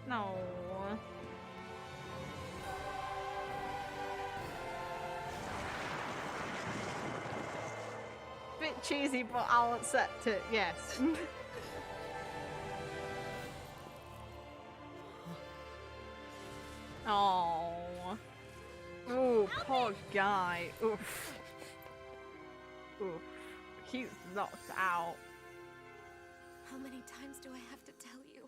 No. Bit cheesy, but I'll accept it, yes. Oh. Ooh, poor guy. Oof. Oof. He's knocked out. How many times do I have to tell you?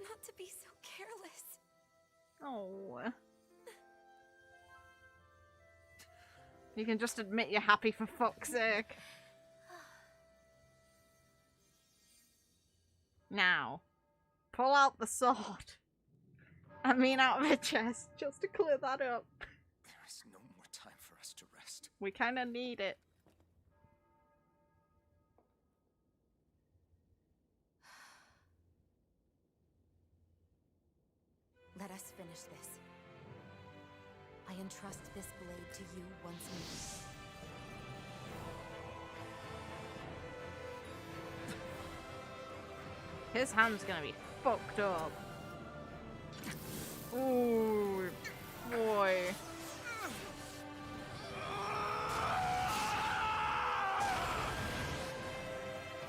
Not to be so careless. Oh. You can just admit you're happy for fuck's sake. Now, pull out the sword. I mean out of the chest, just to clear that up. There is no more time for us to rest. We kinda need it. Let us finish this. I entrust this blade to you once more. His hand's gonna be fucked up. Ooh, boy.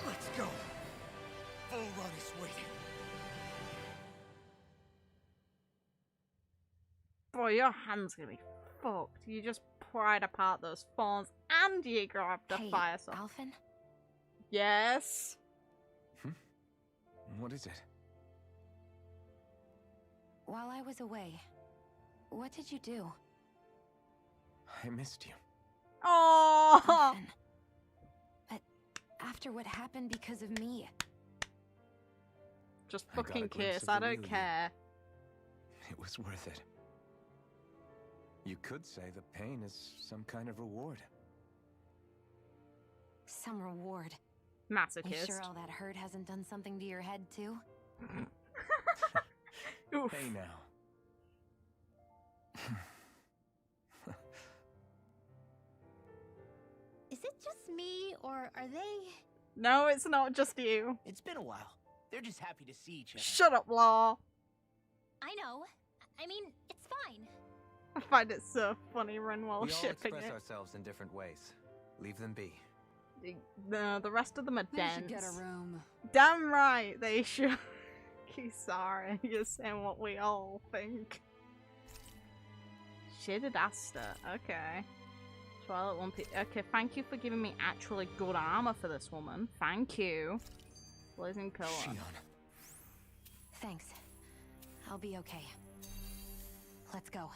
Let's go. Volron is waiting. Boy, your hand's gonna be fucked. You just pried apart those thorns and you grabbed a Hey, fire sword. Alphen? Yes. What is it? While I was away, what did you do? I missed you. Oh. Alphen. But after what happened because of me, Just I got a fucking glimpse kiss. of I the don't real you. care. It was worth it. You could say the pain is some kind of reward. some reward. You Masochist. sure all that hurt hasn't done something to your head too? Oof. Hey now. Is it just me, or are they... No, it's not just you. It's been a while. They're just happy to see each other. Shut up, Law. I know. I mean, it's fine. I find it so funny, Rinwell We all shipping express it. ourselves in different ways. Leave them be. The rest of them are They dense. should get a room. Damn right, they should. Sorry, you're saying what we all think. Shaded Aster, okay. Twilight one piece. Okay, thank you for giving me actually good armor for this woman. Thank you. Blazing Pillar. Shion. Thanks. I'll be okay. Let's go.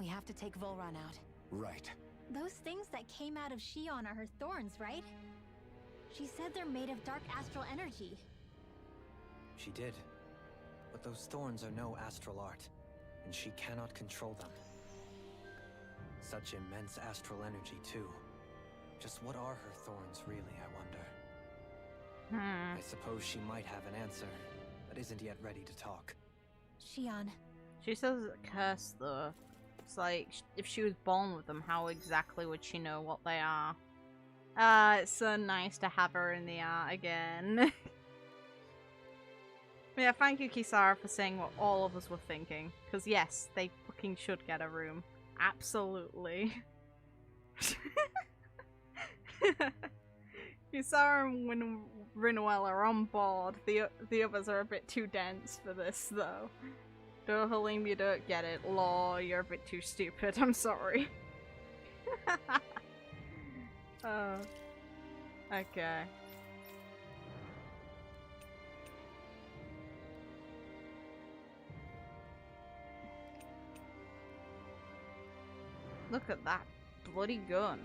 We have to take Volron out. Right. Those things that came out of Shion are her thorns, right? She said they're made of dark astral energy. She did. But those thorns are no astral art, and she cannot control them. Such immense astral energy, too. Just what are her thorns, really, I wonder? I suppose she might have an answer, but isn't yet ready to talk. Shion. She says curse, though. It's like, if she was born with them, how exactly would she know what they are? It's so nice to have her in the art again. Yeah, thank you, Kisara, for saying what all of us were thinking. Because yes, they fucking should get a room. Absolutely. Kisara and Rinwell are on board. The others are a bit too dense for this, though. Halim, you don't get it. Law, you're a bit too stupid. I'm sorry. Okay. Look at that bloody gun.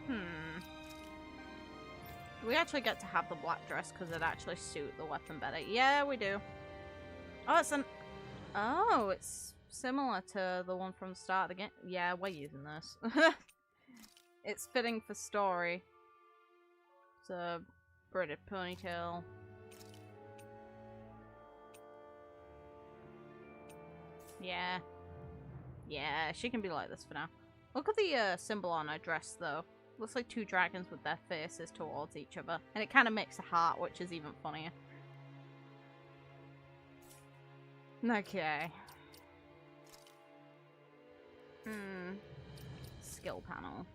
Do we actually get to have the black dress because it actually suit the weapon better? Yeah, we do. Oh, it's an... Oh, it's similar to the one from the start again. Yeah, we're using this. It's fitting for story. It's a braided ponytail. Yeah. Yeah, she can be like this for now. Look at the symbol on her dress, though. Looks like two dragons with their faces towards each other. And it kind of makes a heart, which is even funnier. Okay. Skill panel.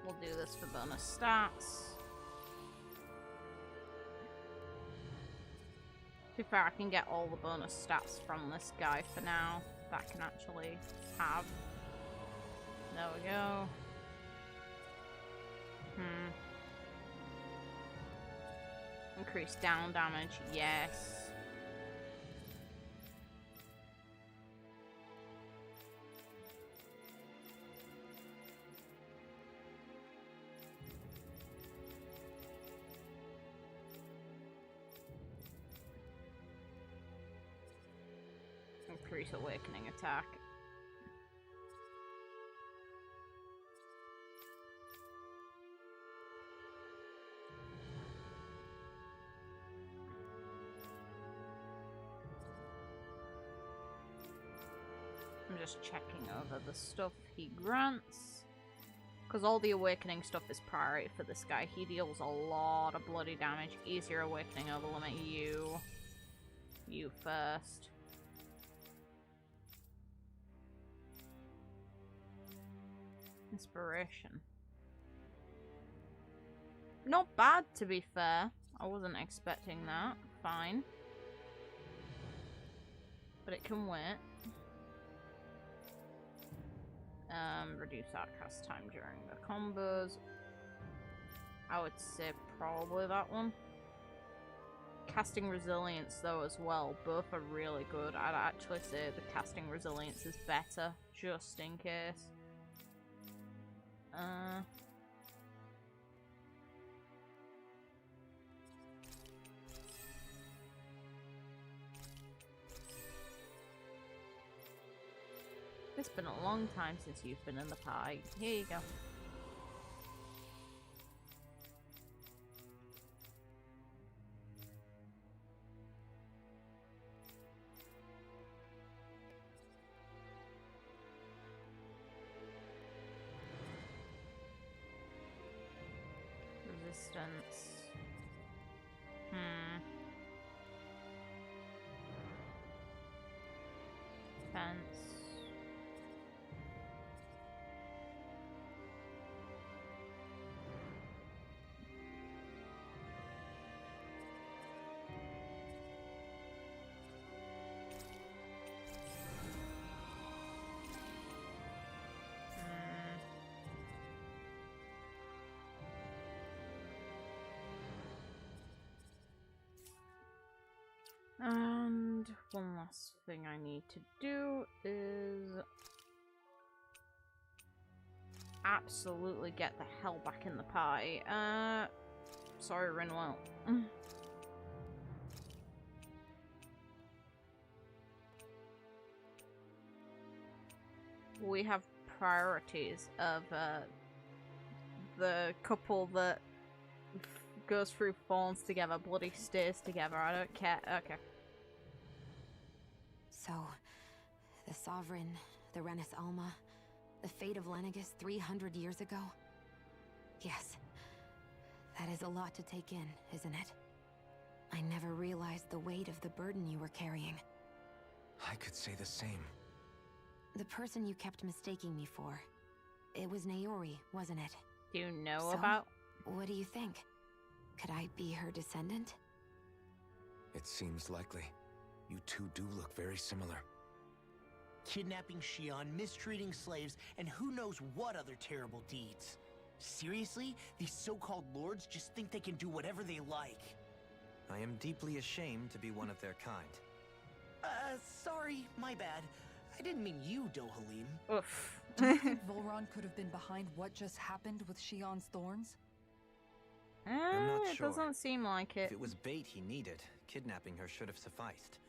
We'll do this for bonus stats. To be fair, I can get all the bonus stats from this guy for now. That I can actually have. There we go. Increase down damage, yes. Increase awakening attack. I'm just checking over the stuff he grants. Because all the awakening stuff is priority for this guy. He deals a lot of bloody damage. Easier awakening over limit. You first. Inspiration. Not bad, to be fair. I wasn't expecting that. Fine. But it can wait. Reduce our cast time during the combos. I would say probably that one. casting resilience though as well. Both are really good. I'd actually say the casting resilience is better, just in case. It's been a long time since you've been in the pie. Here you go. Resistance. Defense. And one last thing I need to do is absolutely get the hell back in the pie. Sorry, Rinwell. We have priorities of the couple that goes through thorns together, bloody stays together. I don't care. Okay. So, the Sovereign, the Renis Alma, the fate of Lenegis 300 years ago? Yes. That is a lot to take in, isn't it? I never realized the weight of the burden you were carrying. I could say the same. The person you kept mistaking me for, it was Naori, wasn't it? Do you know So, about? What do you think? Could I be her descendant? It seems likely. You two do look very similar. Kidnapping Shion, mistreating slaves, and who knows what other terrible deeds. Seriously? These so-called lords just think they can do whatever they like. I am deeply ashamed to be one of their kind. Sorry, my bad. I didn't mean you, Dohalim. Oof. Do you think Volron could have been behind what just happened with Shion's thorns? I'm not It sure. doesn't seem like it. If it was bait he needed, kidnapping her should have sufficed.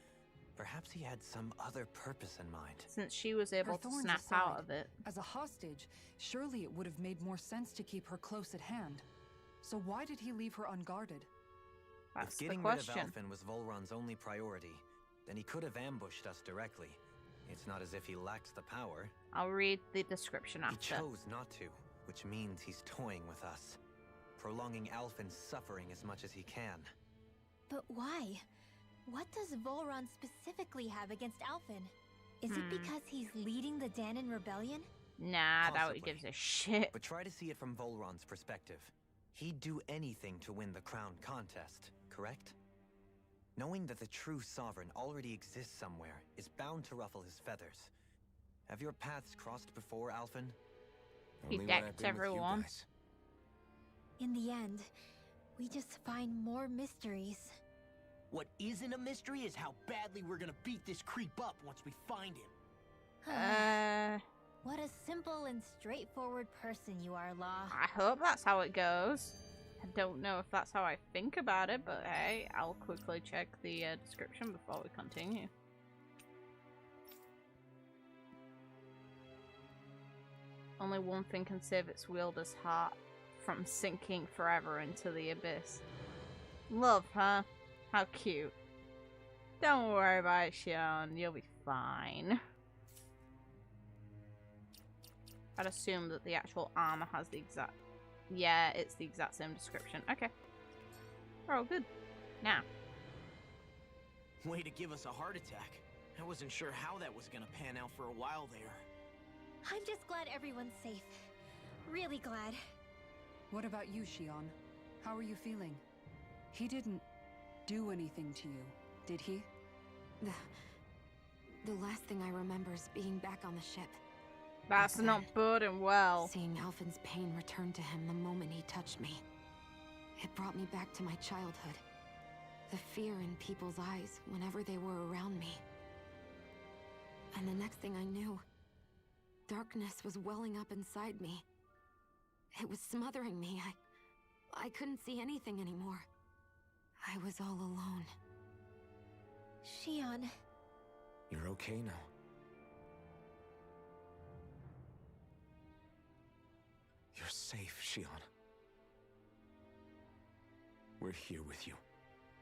Perhaps he had some other purpose in mind. Since she was able Her to thorns snap aside, out of it. As a hostage, surely it would have made more sense to keep her close at hand. So why did he leave her unguarded? That's If the getting rid question. of Alphen was Volron's only priority, then he could have ambushed us directly. It's not as if he lacked the power. I'll read the description He after. chose not to, which means he's toying with us, prolonging Alphen's suffering as much as he can. But why? What does Volron specifically have against Alphen? Is it because he's leading the Danon rebellion? Nah, I doubt he Possibly. gives a shit. But try to see it from Volron's perspective. He'd do anything to win the crown contest, correct? Knowing that the true sovereign already exists somewhere is bound to ruffle his feathers. Have your paths crossed before, Alphen? He Only when I've decked been with you everyone. guys. In the end, we just find more mysteries. What isn't a mystery is how badly we're gonna beat this creep up once we find him. What a simple and straightforward person you are, Law. I hope that's how it goes. I don't know if that's how I think about it, but hey, I'll quickly check the description before we continue. Only one thing can save its wielder's heart from sinking forever into the abyss. Love, huh? How cute. Don't worry about it, Shion. You'll be fine. I'd assume that the actual armor has the exact... Yeah, it's the exact same description. Okay. We're all good. Now. Way to give us a heart attack. I wasn't sure how that was gonna pan out for a while there. I'm just glad everyone's safe. Really glad. What about you, Shion? How are you feeling? He didn't do anything to you, did he? The last thing I remember is being back on the ship. That's not boding well. Seeing Alphen's pain return to him the moment he touched me. It brought me back to my childhood. The fear in people's eyes whenever they were around me. And the next thing I knew, darkness was welling up inside me. It was smothering me. I couldn't see anything anymore. I was all alone. Shion. You're okay now. You're safe, Shion. We're here with you.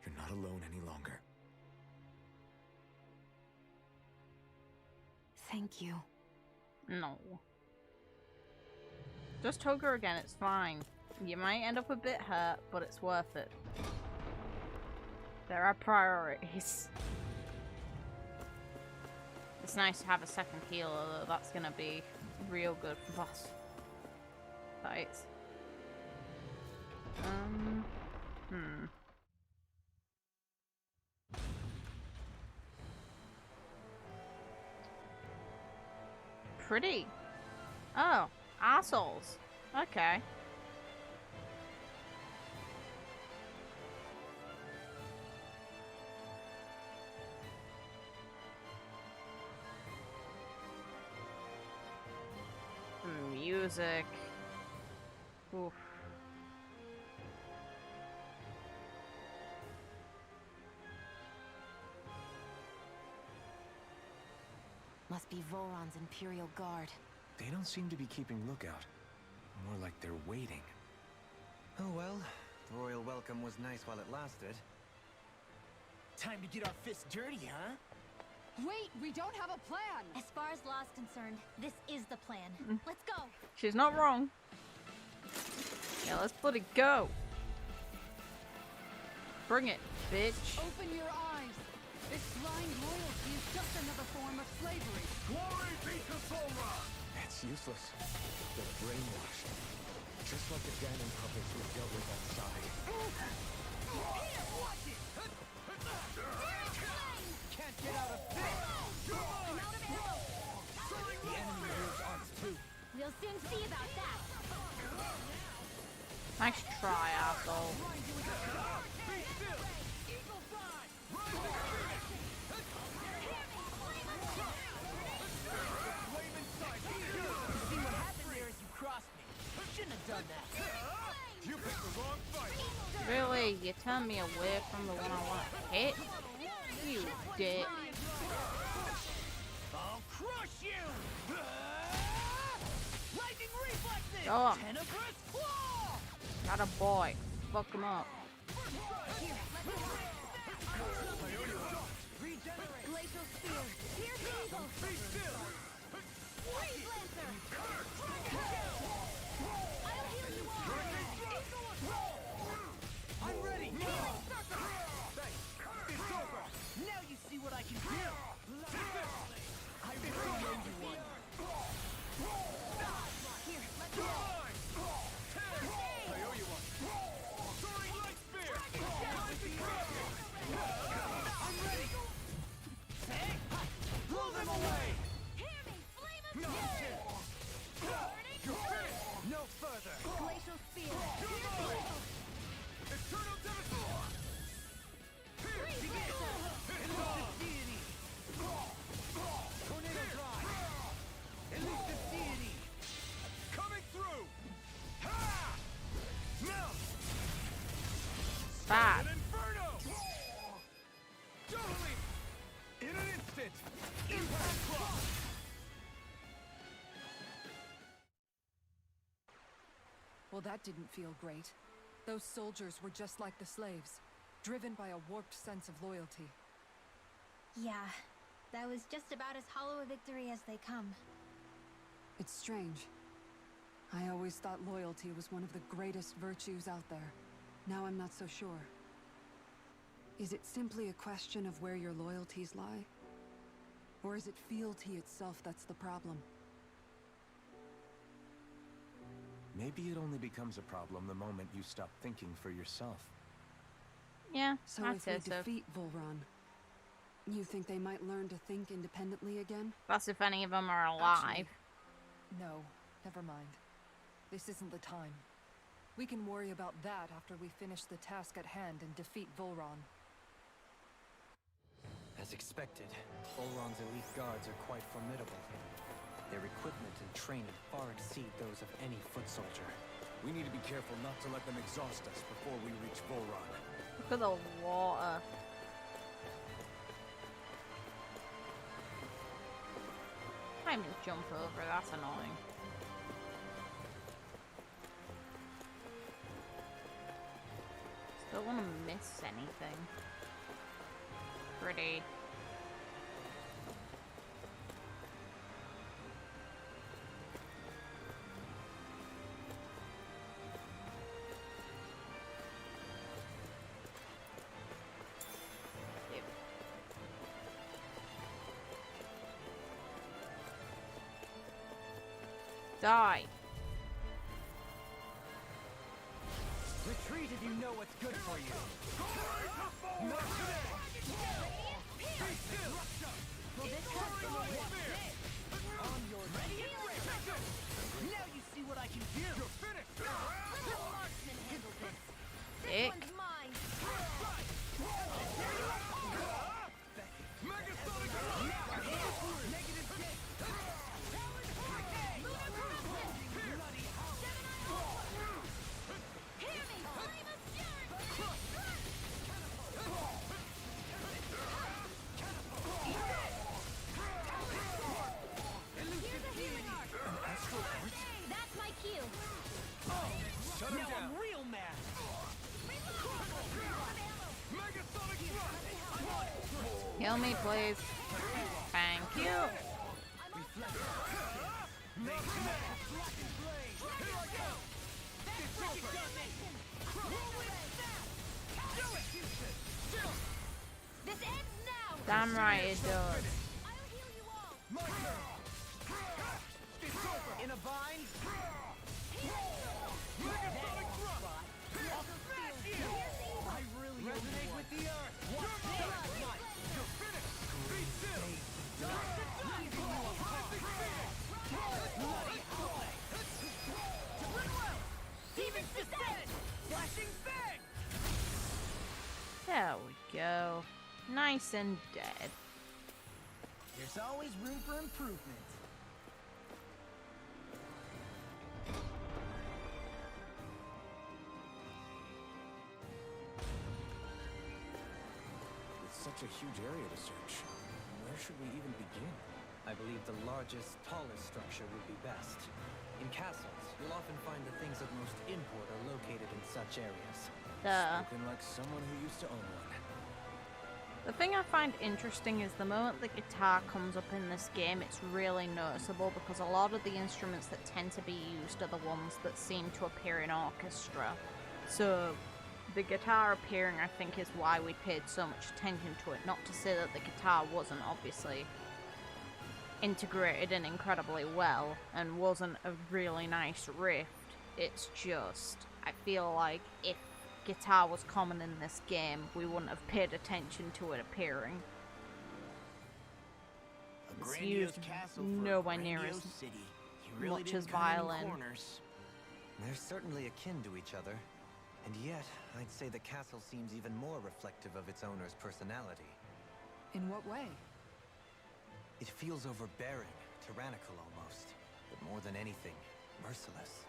You're not alone any longer. Thank you. No. Just hug her again, it's fine. You might end up a bit hurt, but it's worth it. There are priorities. It's nice to have a second healer, though. That's gonna be real good for boss fights. Pretty. Oh, assholes. Okay. Music. Oof. Must be Volron's Imperial Guard. They don't seem to be keeping lookout. More like they're waiting. Oh well, the royal welcome was nice while it lasted. Time to get our fists dirty, huh? Wait, we don't have a plan! As far as law's concerned, this is the plan. Let's go! She's not wrong. Yeah, let's bloody go. Bring it, bitch. Open your eyes! This blind loyalty is just another form of slavery. Glory be to Volron! It's useless. They're brainwashed. Just like the Ganon puppets we dealt with outside. Here, watch it! Can't get out of this! I'm out of ammo! The enemy wields arms too. We'll soon see about that! Nice try, asshole. Be still! Eagle fly! Flame inside. See what happened there as you crossed me. Shouldn't have done that. You picked the wrong fight! Really? You turned me away from the one I want to hit? You dick. I'll crush you! Lightning reflexes! Go on. Tenebrous claw! Got a boy. Fuck him up. Regenerate! Glacial spear! Here's the eagle! Be still! Freeze lancer! I'll heal you all! I'm ready! Healing circle! It's over! Now you see what I can do! I really know you one. Here, let's go! I owe you one! Soaring light spear! I'm ready! Hey! Blow them away! Hear me! Flame of Nonsense! You're finished! No further! Glacial spear! Here's the eagle! Eternal Devastation! Freeze lancer! Elusive deity! Tornado drive! Elusive deity! Coming through! Ha! Melt! Bad. An inferno! Totally! In an instant! Impact clock! Well, that didn't feel great. Those soldiers were just like the slaves, driven by a warped sense of loyalty. Yeah, that was just about as hollow a victory as they come. It's strange. I always thought loyalty was one of the greatest virtues out there. Now I'm not so sure. Is it simply a question of where your loyalties lie? Or is it fealty itself that's the problem? Maybe it only becomes a problem the moment you stop thinking for yourself. Yeah, So I'd if say we so. defeat Volron, you think they might learn to think independently again? That's if any of them are alive. Actually, no, never mind. This isn't the time. We can worry about that after we finish the task at hand and defeat Volron. expected, Volron's elite guards are quite formidable. Their equipment and training far exceed those of any foot soldier. We need to be careful not to let them exhaust us before we reach Volron. Look at the water. Can't even jump over, that's annoying. Don't want to miss anything. Pretty. Die. Retreat if you know what's good for you. Not today. Will this come from a On your ready and ready. Now you see what I can do. You're finished. Let the marksman handle this. This Dick. one's mine. Megasonic blast. Negative hit. That's my cue. Shut him Now down. I'm real mad. Megasonic thrust. Heal me, please. Thank you. This ends now. Damn right it does. I'll heal you all. In a bind. I really resonate with the earth. Watch this. You're finished. Be still. Rinwell. Demons descend. Flashing bang. There we go. Nice and dead. There's always room for improvement. It's such a huge area to search. Where should we even begin? I believe the largest, tallest structure would be best. In castles, you'll often find the things of most import are located in such areas. Spoken like someone who used to own one. The thing I find interesting is the moment the guitar comes up in this game, it's really noticeable because a lot of the instruments that tend to be used are the ones that seem to appear in orchestra. So the guitar appearing, I think, is why we paid so much attention to it. Not to say that the guitar wasn't obviously integrated in incredibly well and wasn't a really nice riff. It's just, I feel like if guitar was common in this game, we wouldn't have paid attention to it appearing. A It's grandiose used castle for nowhere a near grandiose as city. You really much didn't as cut any violin. corners. They're certainly akin to each other. And yet, I'd say the castle seems even more reflective of its owner's personality. In what way? It feels overbearing, tyrannical almost, but more than anything, merciless.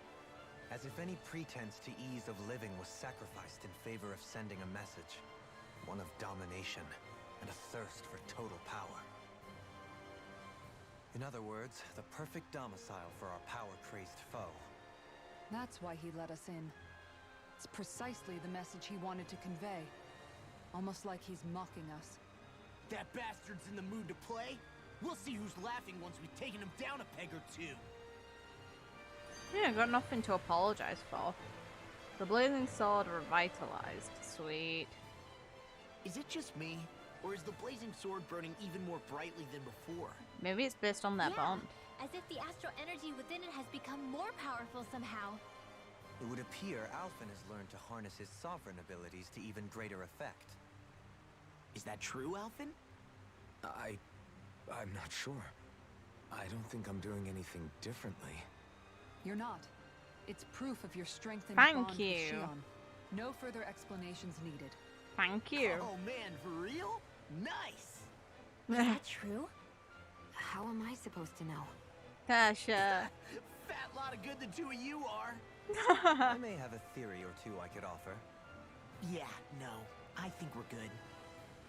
As if any pretense to ease of living was sacrificed in favor of sending a message. One of domination and a thirst for total power. In other words, the perfect domicile for our power-crazed foe. That's why he let us in. It's precisely the message he wanted to convey. Almost like he's mocking us. That bastard's in the mood to play? We'll see who's laughing once we've taken him down a peg or two. Yeah, got nothing to apologize for. The blazing sword revitalized. Sweet. Is it just me? Or is the blazing sword burning even more brightly than before? Maybe it's based on that Yeah, bond. as if the astral energy within it has become more powerful somehow. It would appear Alphen has learned to harness his sovereign abilities to even greater effect. Is that true, Alphen? I'm not sure. I don't think I'm doing anything differently. You're not. It's proof of your strengthened Thank bond you. with Shion. No further explanations needed. Thank you. Oh man, for real? Nice! Is that true? How am I supposed to know? Tasha. Fat lot of good the two of you are. I may have a theory or two I could offer. Yeah, no. I think we're good.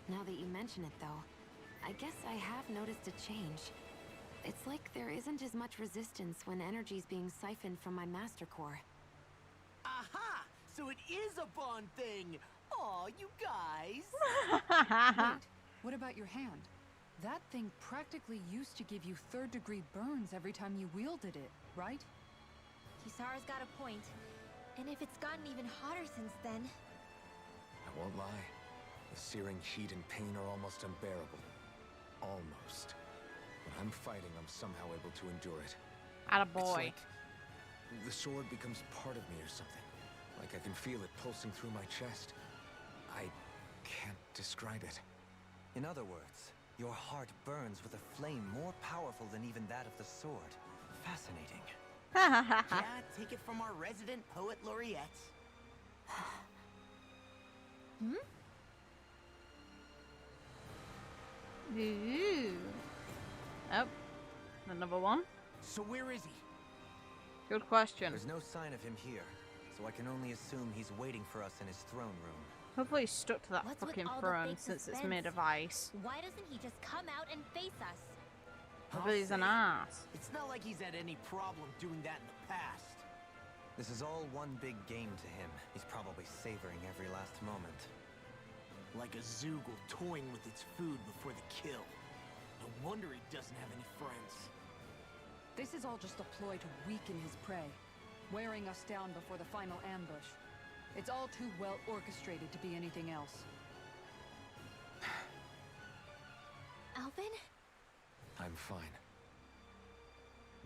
Now that you mention it, though, I guess I have noticed a change. It's like there isn't as much resistance when energy's being siphoned from my master core. Aha! So it is a bond thing! Aw, you guys! Wait, what about your hand? That thing practically used to give you third-degree burns every time you wielded it, right? Kisara's got a point. And if it's gotten even hotter since then... I won't lie. The searing heat and pain are almost unbearable. Almost. When I'm fighting, I'm somehow able to endure it. Attaboy. It's like the sword becomes part of me or something. Like I can feel it pulsing through my chest. I can't describe it. In other words, your heart burns with a flame more powerful than even that of the sword. Fascinating. Yeah, take it from our resident poet laureates. Ooh. Oh, another one. So where is he? Good question. There's no sign of him here, so I can only assume he's waiting for us in his throne room. Hopefully he's stuck to that What's with fucking all the throne fake since it's suspense? made of ice. Why doesn't he just come out and face us? Hopefully he's an ass. It's not like he's had any problem doing that in the past. This is all one big game to him. He's probably savoring every last moment. Like a Zoogle toying with its food before the kill. No wonder he doesn't have any friends. This is all just a ploy to weaken his prey, wearing us down before the final ambush. It's all too well orchestrated to be anything else. Alphen? I'm fine.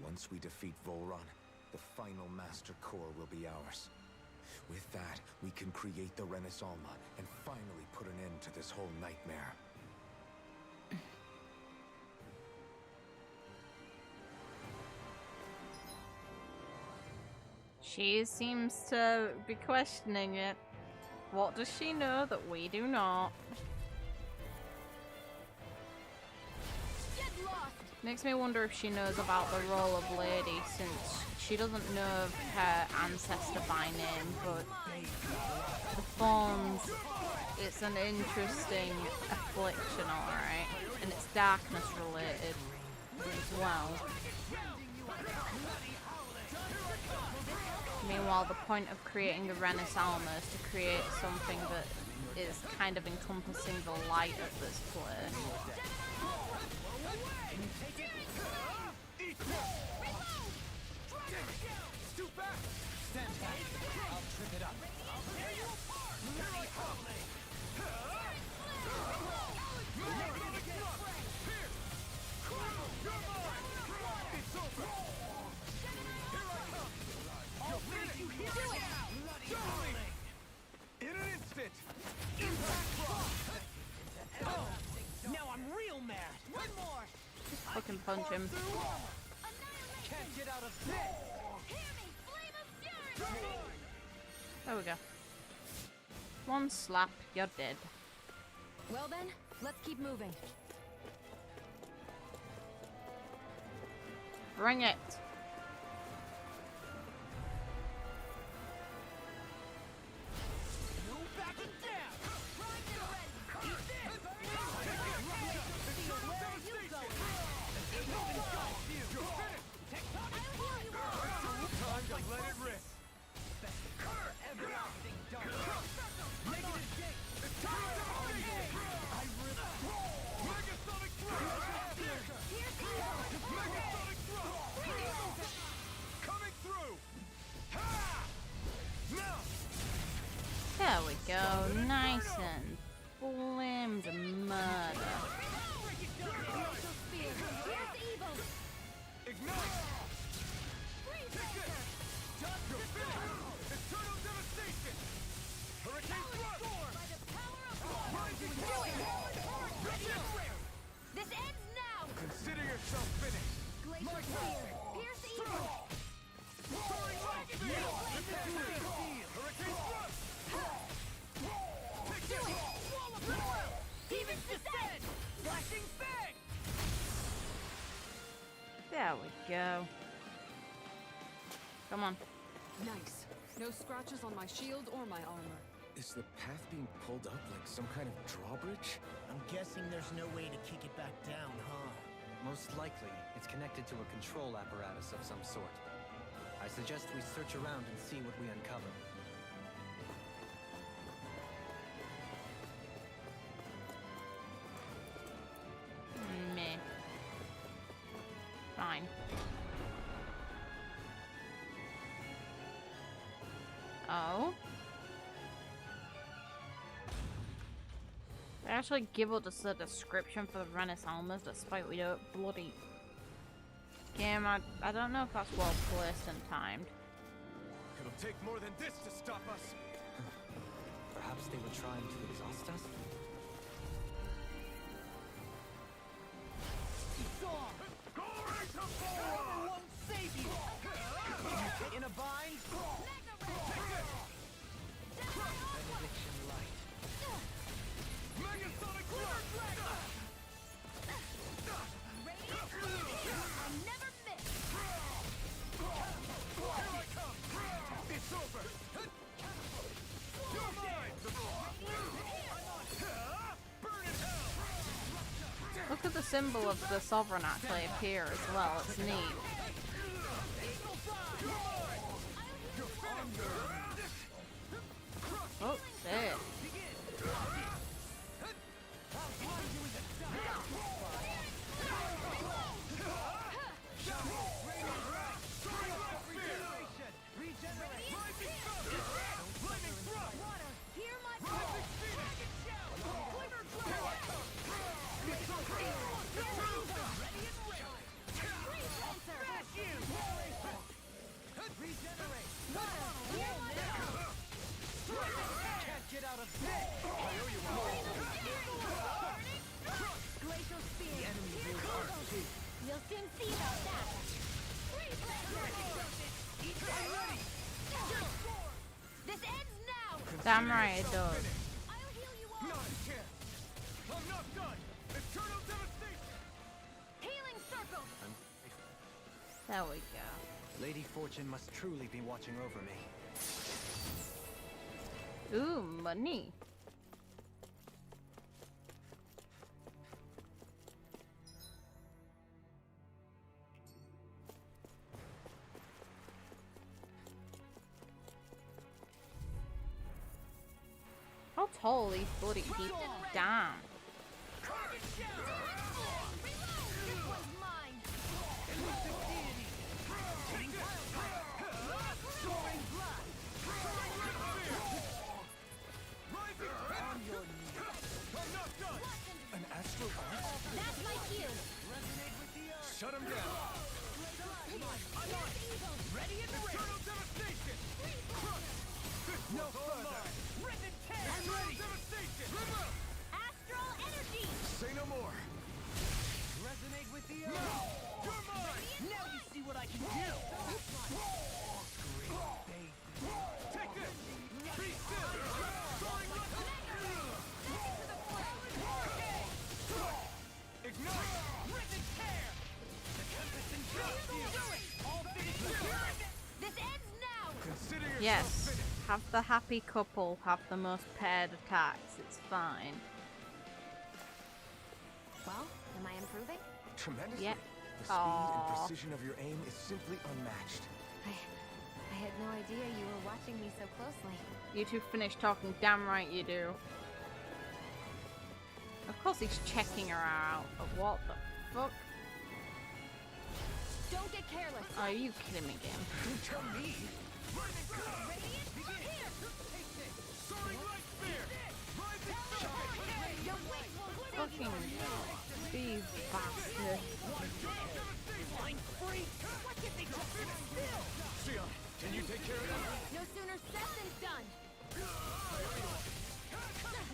Once we defeat Volron, the final Master Core will be ours. With that, we can create the Renis Alma and finally put an end to this whole nightmare. She seems to be questioning it. What does she know that we do not? Get lost! Makes me wonder if she knows about the role of Lady, since she doesn't know of her ancestor by name, but the Fawns, it's an interesting affliction, alright, and it's darkness related as well. Meanwhile, the point of creating the Renis Alma is to create something that is kind of encompassing the light of this place. In an instant! Now I'm real mad! One more! Fucking punch him. Can't get out of this! Hear me! Flame of fury! There we go. One slap, you're dead. Well then, let's keep moving. Bring it. No backing down! Time to let it rip! Everlasting darkness! Negative gate! It's time to dominate! I rip... Megasonic thrust! Megasonic thrust! Coming through! Ha! Now! There we go. Nice and flamed murder. Ignite! Take this! You're finished! Eternal devastation! Hurricane thrust! Rising tide! This ends now! Consider yourself finished! Glacier Spear! Pierce evil! Soaring lightning! Hurricane thrust! Take this! Demons descend! Flashing fang! There we go. Come on. Nice. No scratches on my shield or my armor. Is the path being pulled up like some kind of drawbridge? I'm guessing there's no way to kick it back down, huh? Most likely, it's connected to a control apparatus of some sort. I suggest we search around and see what we uncover. Meh. Fine. Oh? They actually give us a description for the Renaissance despite we don't bloody game. I don't know if that's well placed and timed. It'll take more than this to stop us. Perhaps they were trying to exhaust us? Power won't save you! In a bind? Benediction light. Megasonic blast! I never miss. Here I come! It's over! You're mine! Burn in hell! Look at the symbol of the sovereign actually appear as well. It's neat. Oh, shit. Get out of bed! I owe you one. Glacial spear. The enemy will RP. You'll soon see about that. I'm ready! This ends now. Damn right it does. I'll heal you all. Not a chance! I'm not done! Eternal devastation! Healing circle. There we go. Lady Fortune must truly be watching over me. Ooh, money. How tall are these bloody people? Damn. This one's mine. An astral arc? That's my cue. Shut him down! Ready and ready! Eternal devastation! No further! Rip and tear! I'm ready! Devastation! Rinwell! Astral energy. Say no more! Resonate with the earth! No! You're mine! Now you see what I can do! Great baby! Take this! Be still! Soaring Ignite! Rip and tear! The tempest engulfs you! All finished! This ends now. Consider yourself Yes. finished! Have the happy couple have the most paired attacks. It's fine. Well, am I improving? Tremendously. Yep. The speed and Aw. precision of your aim is simply unmatched. I had no idea you were watching me so closely. You two finish talking. Damn right you do. Of course he's checking her out. But what the fuck? Don't get careless. Are you kidding me, game? You tell me! Soaring light spear! Your wings will Fucking these bastards. Mind free! What did they just still? Shion, can you take care of that? No sooner said than done.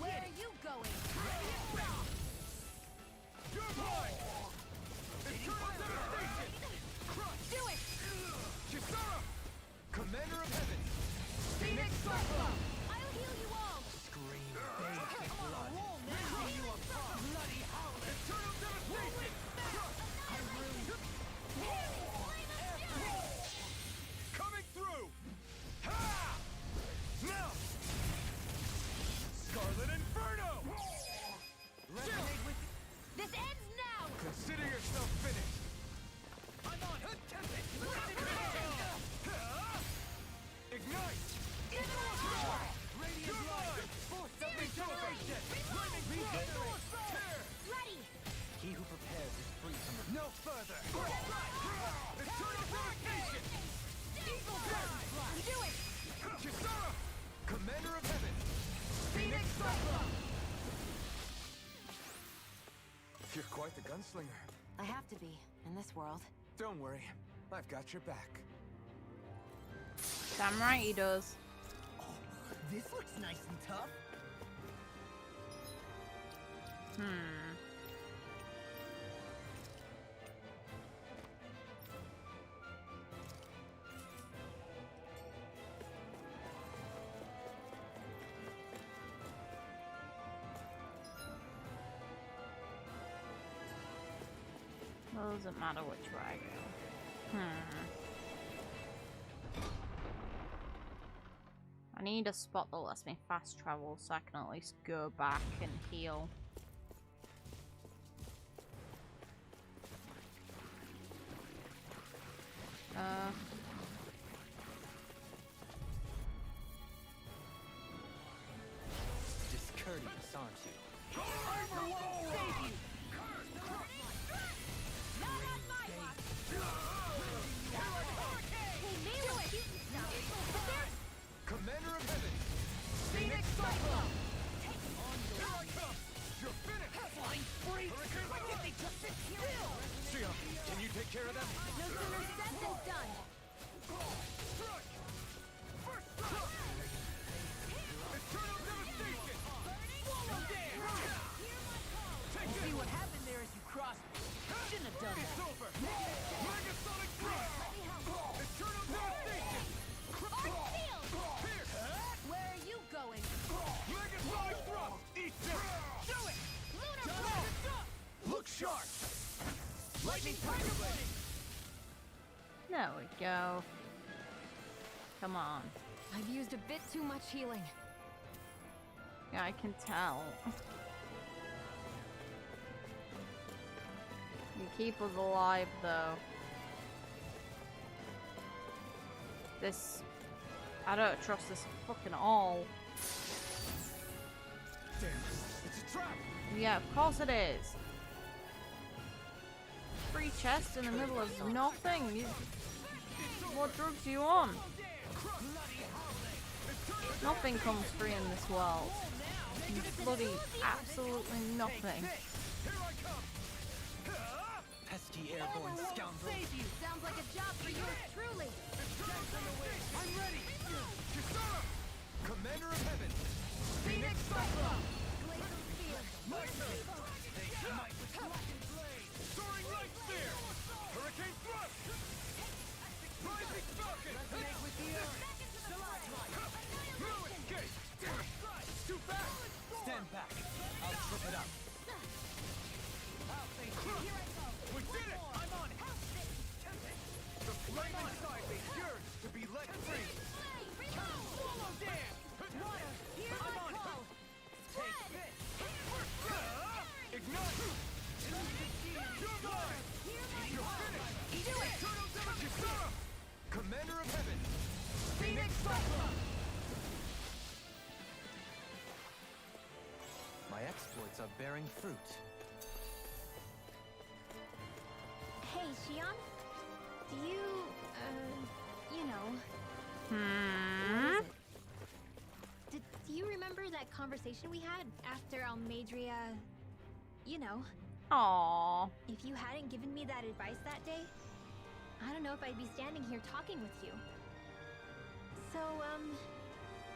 Where are you going? You're mine! Eternal devastation! Crush! Do it. Kisara! Commander of Heaven! Phoenix circle. I'll heal you all. Scream, bathed in blood. Heal you apart. Bloody howler! Eternal devastation! Crush! Heal You're quite the gunslinger. I have to be, in this world. Don't worry, I've got your back. Damn right he does. Oh, this looks nice and tough. Well, it doesn't matter which way I go. I need a spot that lets me fast travel so I can at least go back and heal. Discourteous, aren't you? Commander of Heaven! Phoenix Cyclone! Here I come! You're finished! Flying freak! Why can't they just sit still? Shion, can you take care of them? No sooner said than done. Strike! First strike! Eternal devastation! Swallow dance! Take See it! what happened there as you crossed me. Shouldn't have done It's that. over! Megasonic thrust! Eternal devastation! Pierce! Where are you going? Megasonic thrust! Eat this! Do it! Lunar Done. blast! Look sharp! Lightning Tiger Blade! There we go. Come on. I've used a bit too much healing. Yeah, I can tell. You keep us alive, though. This... I don't trust this fucking all. Damn, it's a trap! Yeah, of course it is. Free chest in the middle of nothing. What drugs are you on? Nothing comes free in this world. Bloody absolutely nothing. Pesky airborne scoundrel. Sounds like a job for yours truly. I'm ready! Kisara! Commander of Heaven! Phoenix Cyclone! Glacial spear. My turn! Soaring Light Spear! Hurricane Thrust! Rising Falcon! Resonate with the earth. No escape! Too fast! Stand back. I'll trip it up. We did it! I'm on it! The flame inside me yearns to be let free! Swallow dance! Water, hear my call. Take this! Ignite! You're mine! You're finished! Do it! Kisara! Commander of Heaven! Phoenix Cyclone! My exploits are bearing fruit. Hey, Shion. Do you, you know, Hmm? do you remember that conversation we had after Almadria, you know? Aww. If you hadn't given me that advice that day, I don't know if I'd be standing here talking with you. So,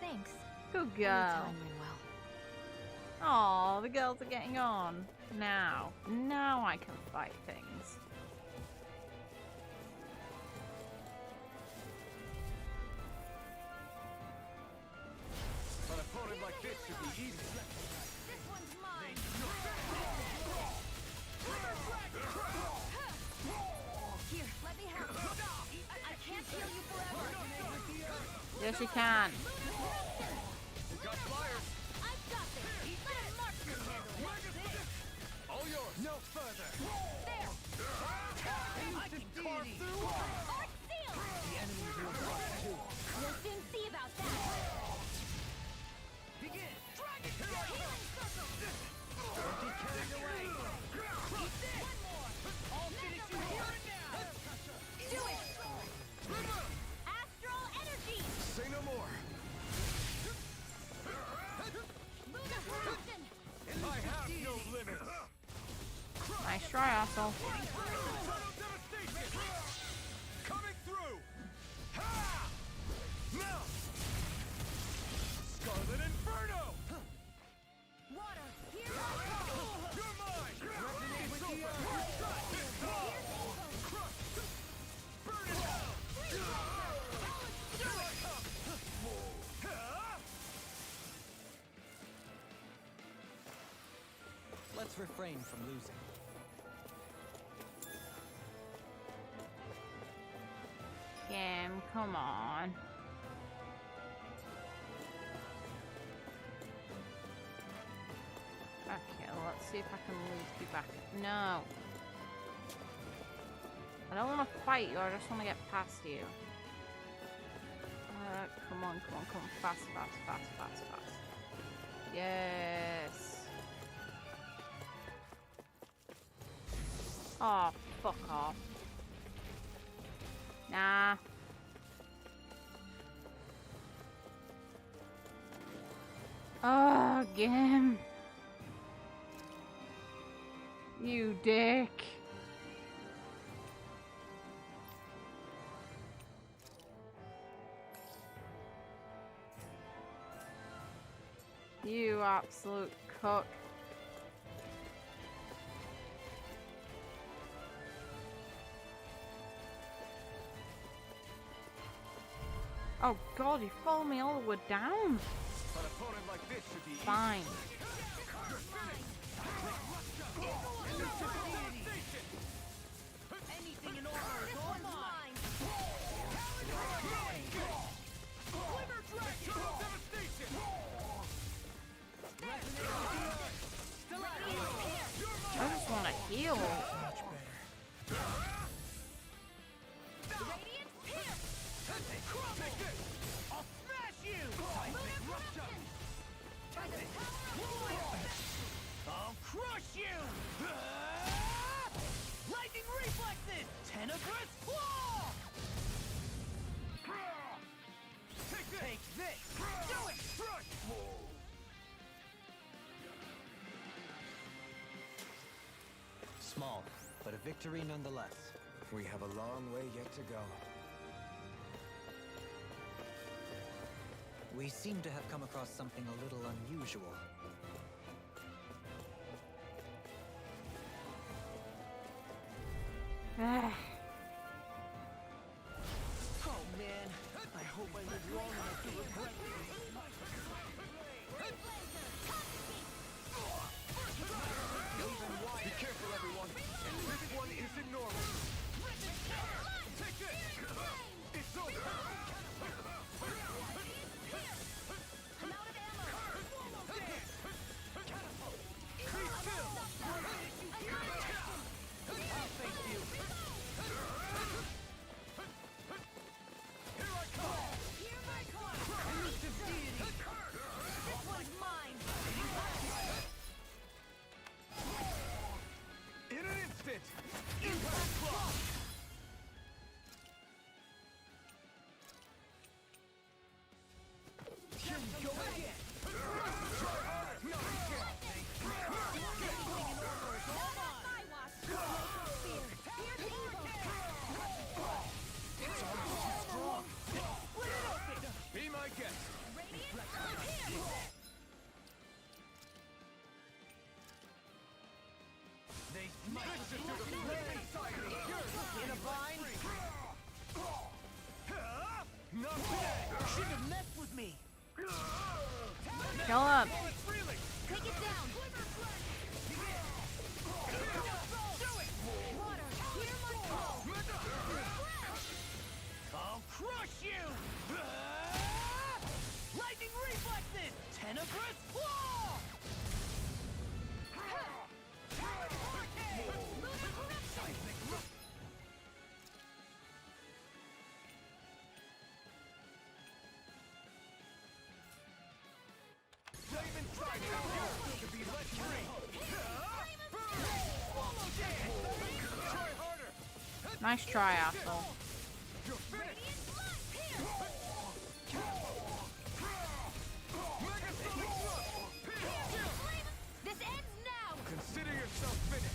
thanks. Good girl. Anytime, Rinwell. Aw, the girls are getting on. Now I can fight things. An opponent like this should be easy. This one's mine. Here, let me help. I can't heal you forever. Yes, you can. We got flyers. I've got this. Let a marksman handle it. All yours. No further. There. Instant deity. Arc seal. The enemy will drop too. We'll soon see about that. Begin! Dragon Healing circle. Don't be carried away. Eat this. One more. I'll finish you here and now! Do it. Astral energy. Say no more. Lunar corruption. I have no limits. try, asshole. Coming through! Ha! Now! Scarlet Inferno! Water, here I come! You're mine! Resonate with the earth. Crush! Burn it down! Here I come! Let's refrain from losing. Game, come on. Okay, let's see if I can loop you back. No. I don't want to fight you, I just want to get past you. Come on, come on, come on. Fast, fast, fast, fast, fast. Yes. Oh, fuck off. Nah. Oh, game. You dick. You absolute cock. Oh god, you followed me all the way down. An opponent like this should be Fine. Anything in order is all mine. I just want to heal. Much better. I'll smash you! I'll crush you! Lightning reflexes! Tenebrous claw! Take this! Do it! Small, but a victory nonetheless. We have a long way yet to go. We seem to have come across something a little unusual. Oh man, I hope I live long enough to regret this. Be careful, everyone. This one isn't normal. Take this! It's over! I'm out of ammo! Be still! I'll face you. Here I come! Here I come! Elusive deity. This one's mine! In an instant! Impact block! Here we go again. Be my guest! They smite. Listen to the flaming siren! In a vine. Not today! Shouldn't have messed with me. Kill up. It's reeling! Take it down! Water, clear my flow! I'll crush you! Lightning reflexes! Tenebrous claw! Flaming siren! Yours to be let free! Try harder! Nice try, asshole. You're finished! This ends now! Consider yourself finished!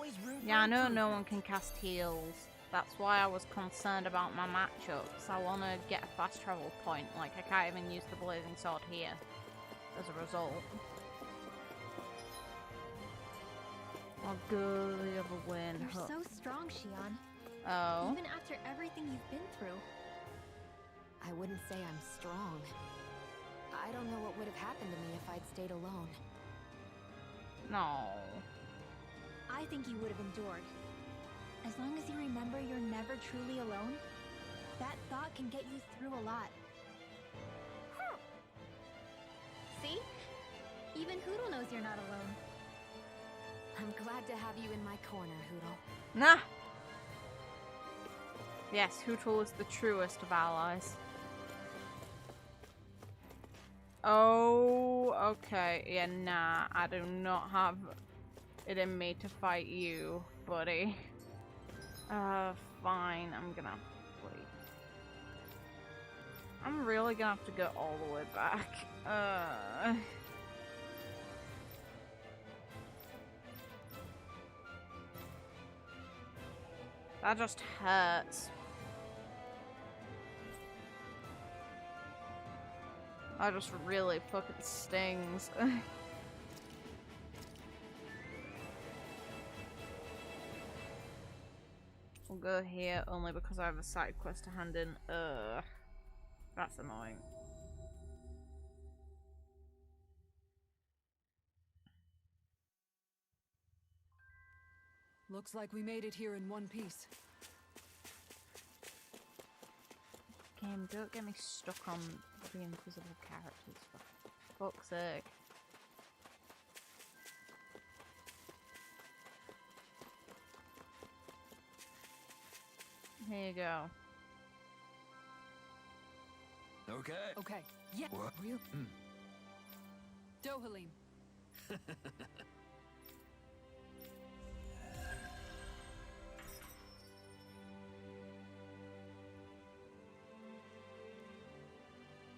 always root Yeah, I for know no improvement. one can cast heals. That's why I was concerned about my matchups. I want to get a fast travel point. Like, I can't even use the blazing sword here as a result. I'll go the other way and You're hope. so strong, Shion. Oh. Even after everything you've been through. I wouldn't say I'm strong. I don't know what would have happened to me if I'd stayed alone. No. I think you would have endured. As long as you remember you're never truly alone, that thought can get you through a lot. See? Even Hoodle knows you're not alone. I'm glad to have you in my corner, Hoodle. Nah. Yes, Hootle is the truest of allies. Oh, okay. Yeah, nah. I do not have it in me to fight you, buddy. Fine. I'm gonna have to wait. I'm really gonna have to go all the way back. That just hurts. That just really fucking stings. We'll go here only because I have a side quest to hand in. That's annoying. Looks like we made it here in one piece. Game, don't get me stuck on the invisible characters, for fuck's sake. Here you go. Okay. Okay. Yeah. What? Real. Dohalim.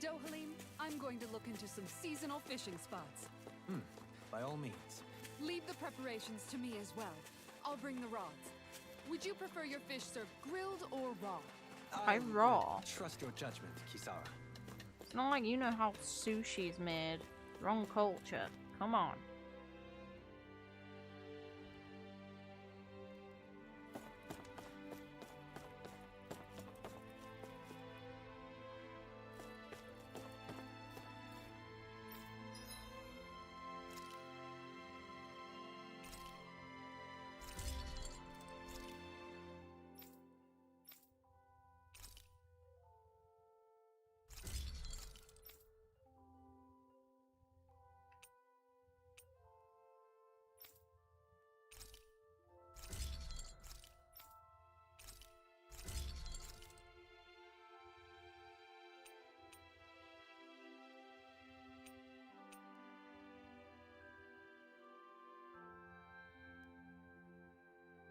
Dohalim, I'm going to look into some seasonal fishing spots. By all means. Leave the preparations to me as well. I'll bring the rods. Would you prefer your fish served grilled or raw? I raw. Trust your judgment, Kisara. It's not like you know how sushi's made. Wrong culture. Come on.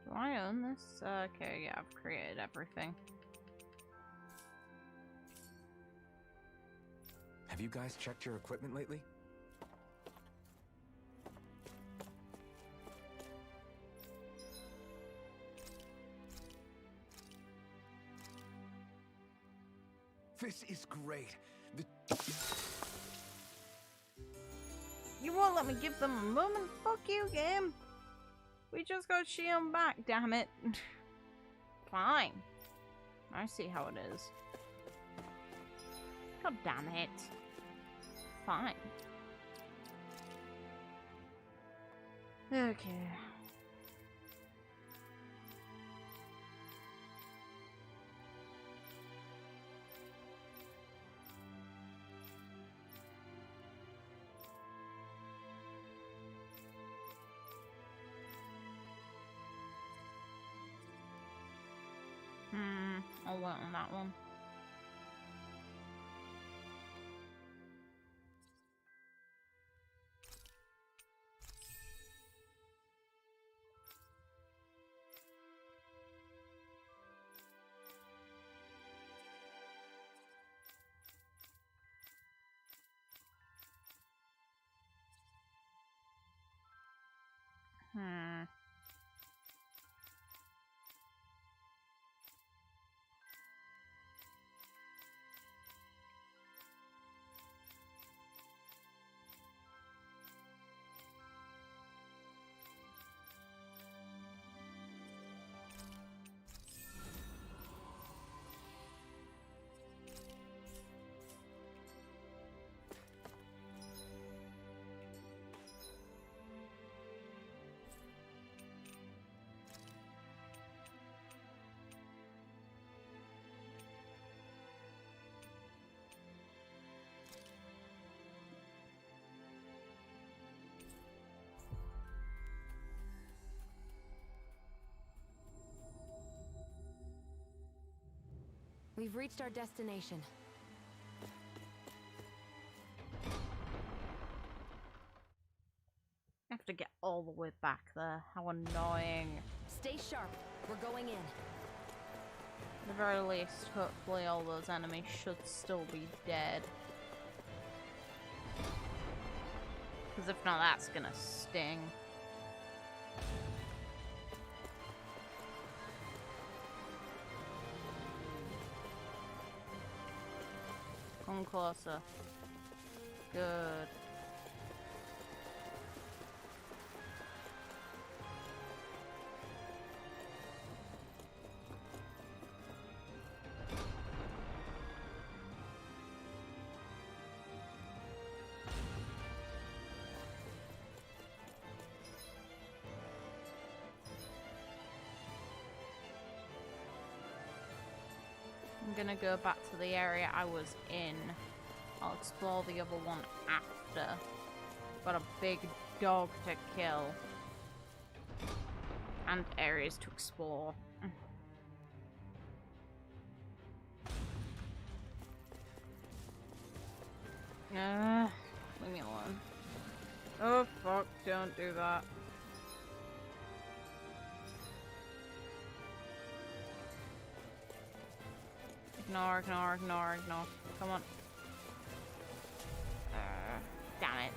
Do I own this? Okay, yeah, I've created everything. Have you guys checked your equipment lately? This is great. You won't let me give them a moment? Fuck you, game! We just got Shion back, damn it. Fine. I see how it is. God damn it. Fine. Okay. I'll wait on that one. We've reached our destination. I have to get all the way back there. How annoying. Stay sharp. We're going in. At the very least, hopefully all those enemies should still be dead. Because if not, that's gonna sting. Come closer. Good. I'm gonna go back to the area I was in. I'll explore the other one after. Got a big dog to kill. And areas to explore. Leave me alone. Oh fuck, don't do that. Ignore. Come on. Damn it.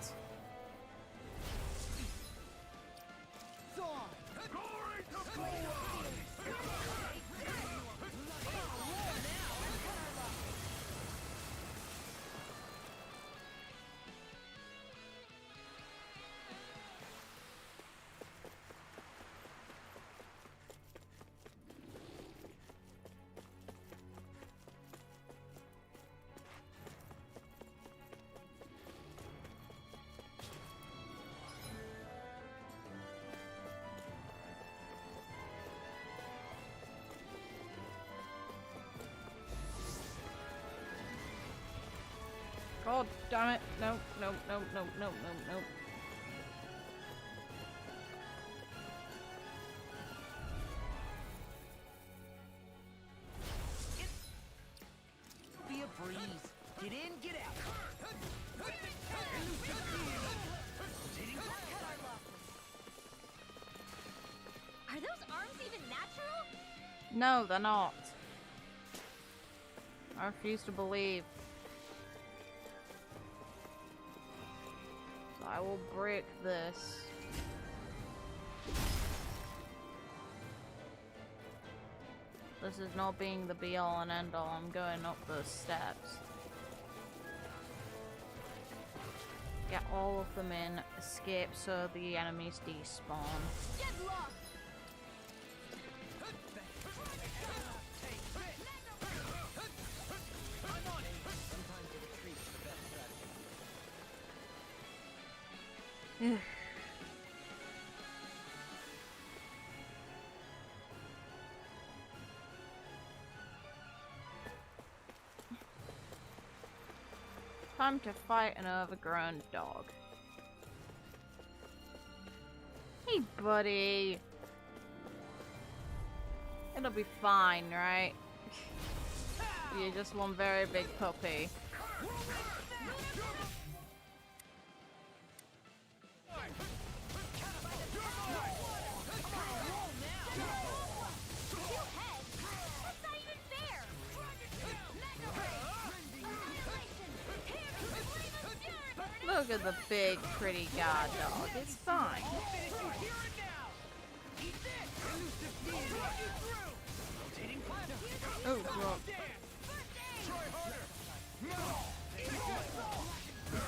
God damn it. No. Be a breeze. Get in, get out. Are those arms even natural? No, they're not. I refuse to believe. So I will break this. This is not being the be all and end all. I'm going up those steps. Get all of them in, escape so the enemies despawn. Get lost! Time to fight an overgrown dog. Hey, buddy. It'll be fine, right? You're just one very big puppy. Look at the big, pretty guard dog. It's fine. Oh, God.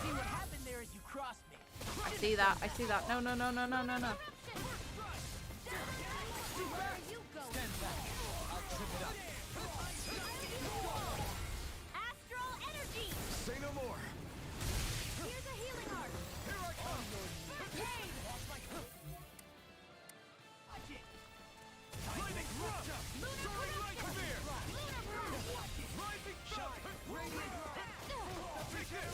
See what happened there as you crossed me. I see that. I see that. No. Astral energy! Say no more. Here's a healing art! Here I come. Pain! Lightning thrust. Soaring light spear. Rising shot. Radiant drop. Take this.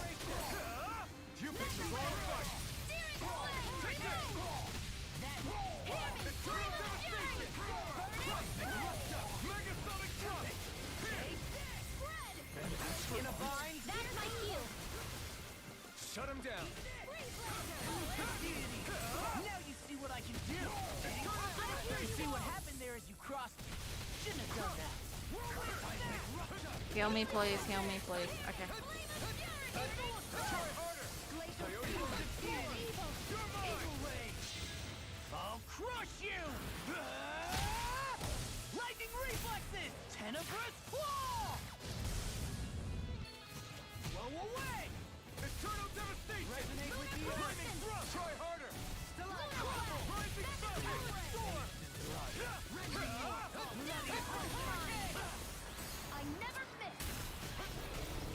You picked the wrong fight. Take this. Extreme devastation. Megasonic thrust. In a bind. That's my cue. Shut him down. Now you see what I can do. You see what happened there as you crossed me. Shouldn't have done that. Heal me, please. Heal me, please. Okay. I'll crush you! Lightning reflexes! Tenebrous claw! Blow away! Eternal devastation! Resonate with the Lightning thrust! Try harder! Rising sun! Storm! I never miss.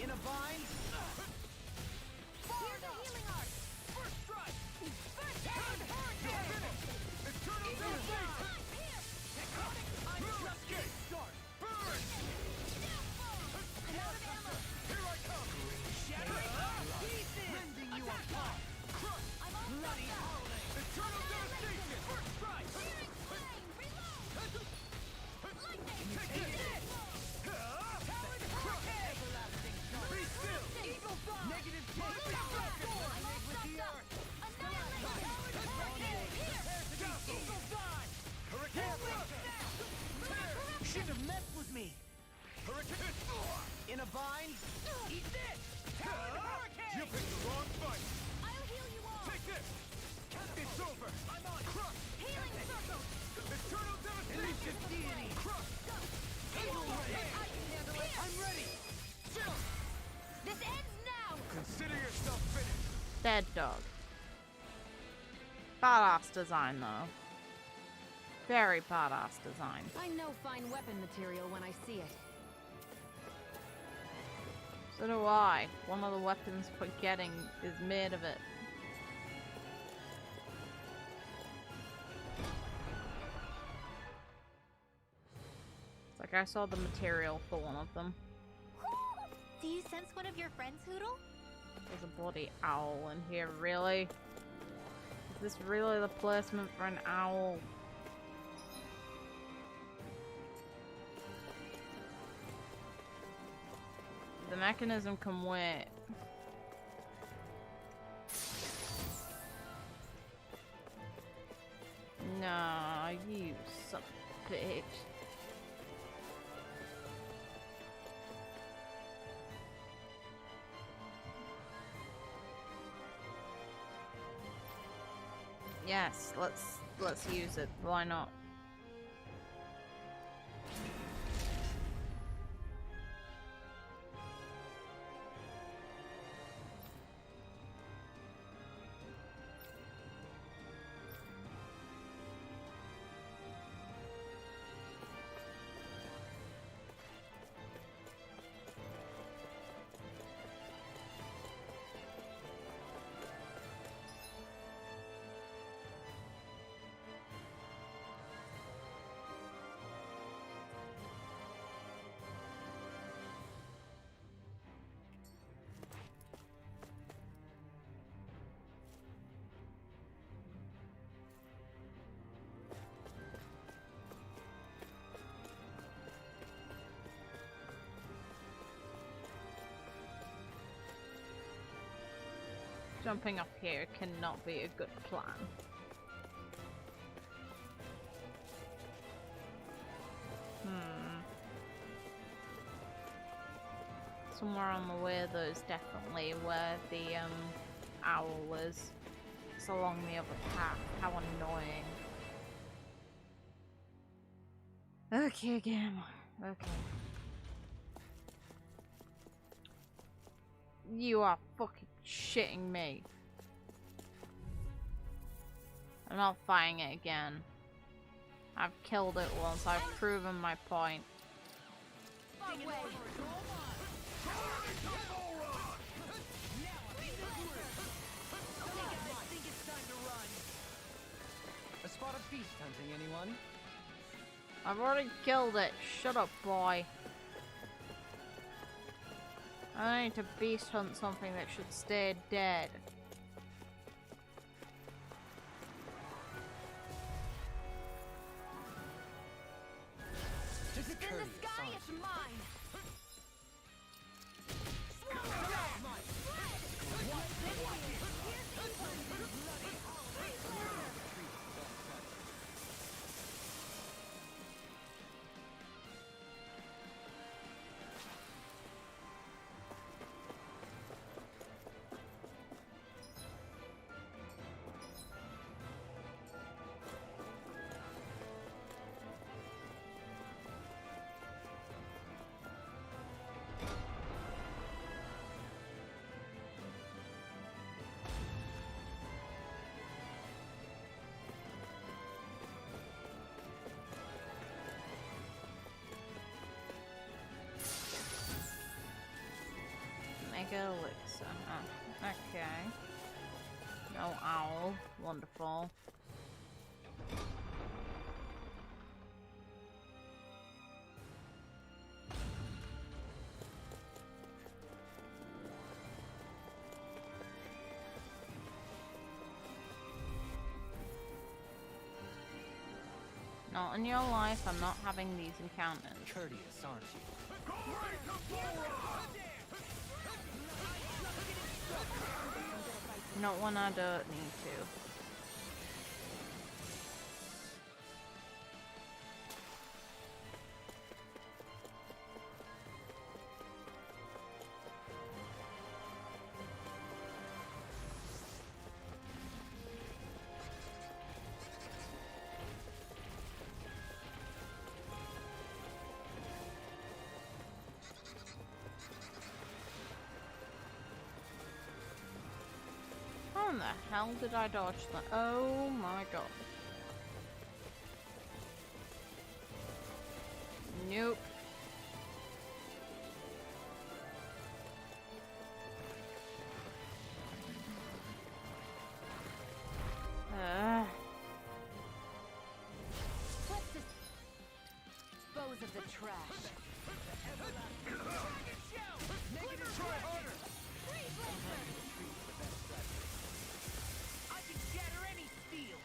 In a bind. Here's a healing art. First strike! First aid. Eternal devastation! I'm just getting started! Burn! I'm out of ammo. Here I come! Shattering pieces! Rending you apart! Crush! I'm all Bloody howling! Eternal devastation! First strike! Searing flame. Reload. Lightning. Take it! Talon hurricane! Everlasting dark! Be still! Eagle thought! Negative I'm all sucked up. Annihilation. Hurricane. Here. Eagle thought! Hurricane! Shouldn't have messed with me! Hurricane! In a bind? Eat this! Talon hurricane! You picked the wrong fight! I'll heal you all. Take this! It's over! I'm on! Crush! Healing circle. Eternal devastation! Elusive deity! Crush! Eagle ray! I can handle it. I'm ready! Chill! This ends now. Consider yourself finished! Dead dog. Badass design, though. Very badass design. I know fine weapon material when I see it. So do I. One of the weapons we're getting is made of it. It's like I saw the material for one of them. Do you sense one of your friends, Hoodle? There's a bloody owl in here, really? Is this really the placement for an owl? The mechanism can wait. Nah, you son of a bitch. Yes, let's use it. Why not? Jumping up here cannot be a good plan. Somewhere on the way there's definitely where the owl is. It's along the other path. How annoying. Okay, game. Okay. You are fucking shitting me. I'm not fighting it again. I've killed it once. I've proven my point. A spot of feast hunting, anyone? I've already killed it. Shut up, boy. I need to beast hunt something that should stay dead. It's in the sky, it's mine. Mega elixir. Oh, okay. No owl. Wonderful. Not in your life, I'm not having these encounters. Courteous, aren't you? Not when I don't need to. How in the hell did I dodge that? Oh my god. Nope. Let's dispose of the trash. I can shatter any steel.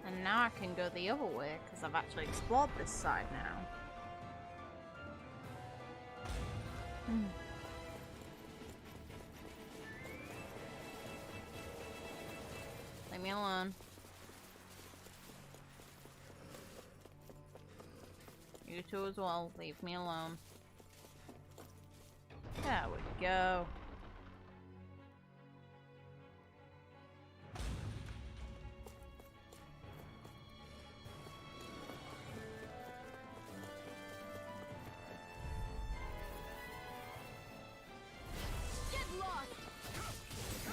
And now I can go the other way because I've actually explored this side now. Leave me alone. You two as well, leave me alone. There we go.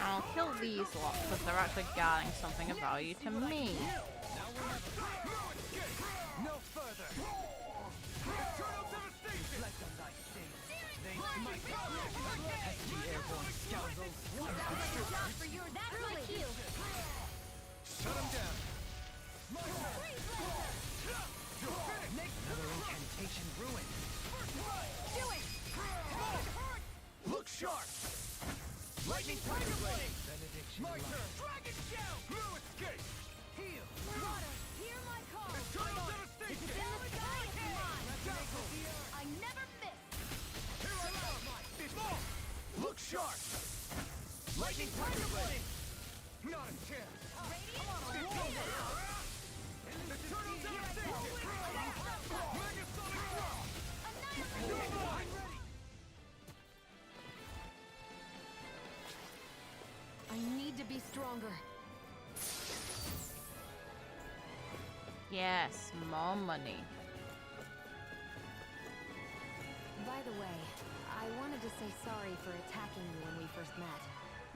I'll kill these lots because they're actually guarding something of value to me. No further. Eternal devastation. Reflect on thy state. They smite the pesky airborne scoundrels. That's my cue. Shut him down. My turn. You're finished. Another incantation ruined. Do it. Look sharp. Lightning tiger blade. Benediction. My turn. Dragon shell. No escape. Heal. Water, hear my call. Eternal devastation. It's in the sky, come on. I never miss. Here I come. Small. Look sharp. Lightning tiger blade. Not a chance. Eternal devastation. Megasonic drop. I need to be stronger. Yes, more money. By the way, I wanted to say sorry for attacking you when we first met.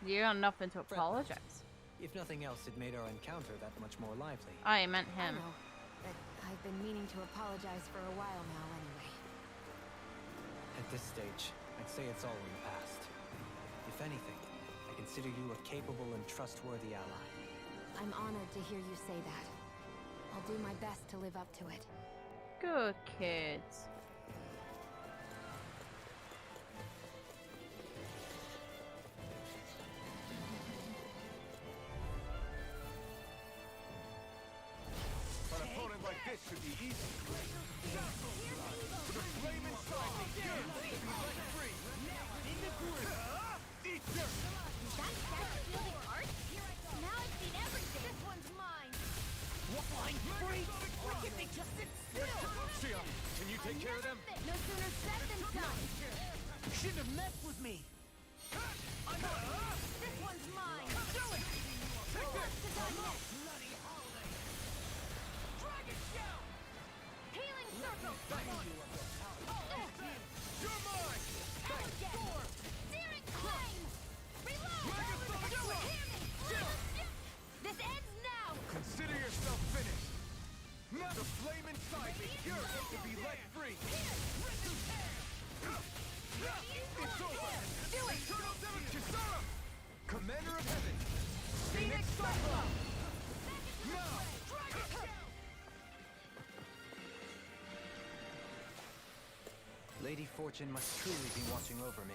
You got nothing to apologize. If nothing else, it made our encounter that much more lively. I meant I him. know, but I've been meaning to apologize for a while now anyway. At this stage, I'd say it's all in the past. If anything, I consider you a capable and trustworthy ally. I'm honored to hear you say that. I'll do my best to live up to it. Good kids. An opponent like this should be easy. The flame inside me yearns to be let free. In the group. Eat dirt. That's shielding art? Now I've seen everything. This one's mine. Flying freak. Why can't they just sit still? Shion, can you take care of them? No sooner said than done. You shouldn't have messed with me. This one's mine. Do it. Take this. Bloody holiday. Dragon shell. Healing circle. You're mine. Again. Searing flame. Reload. Lady Fortune must truly be watching over me.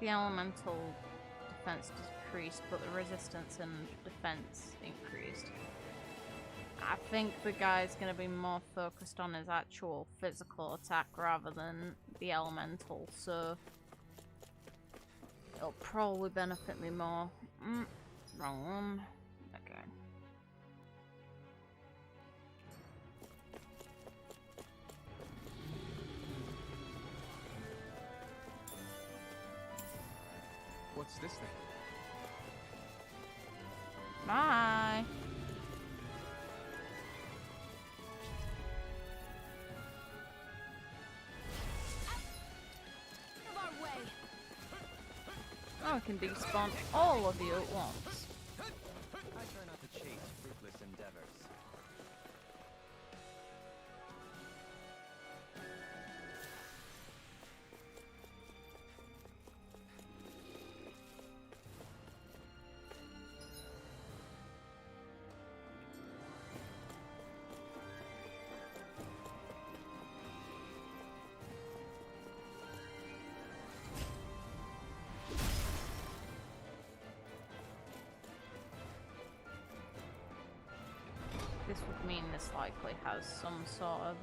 The elemental defense decreased, but the resistance and defense increased. I think the guy's going to be more focused on his actual physical attack rather than the elemental, so it'll probably benefit me more. Wrong one. Okay. What's this thing? Bye. Oh, I can despawn all of you at once. I try not to chase fruitless endeavors. This would mean this likely has some sort of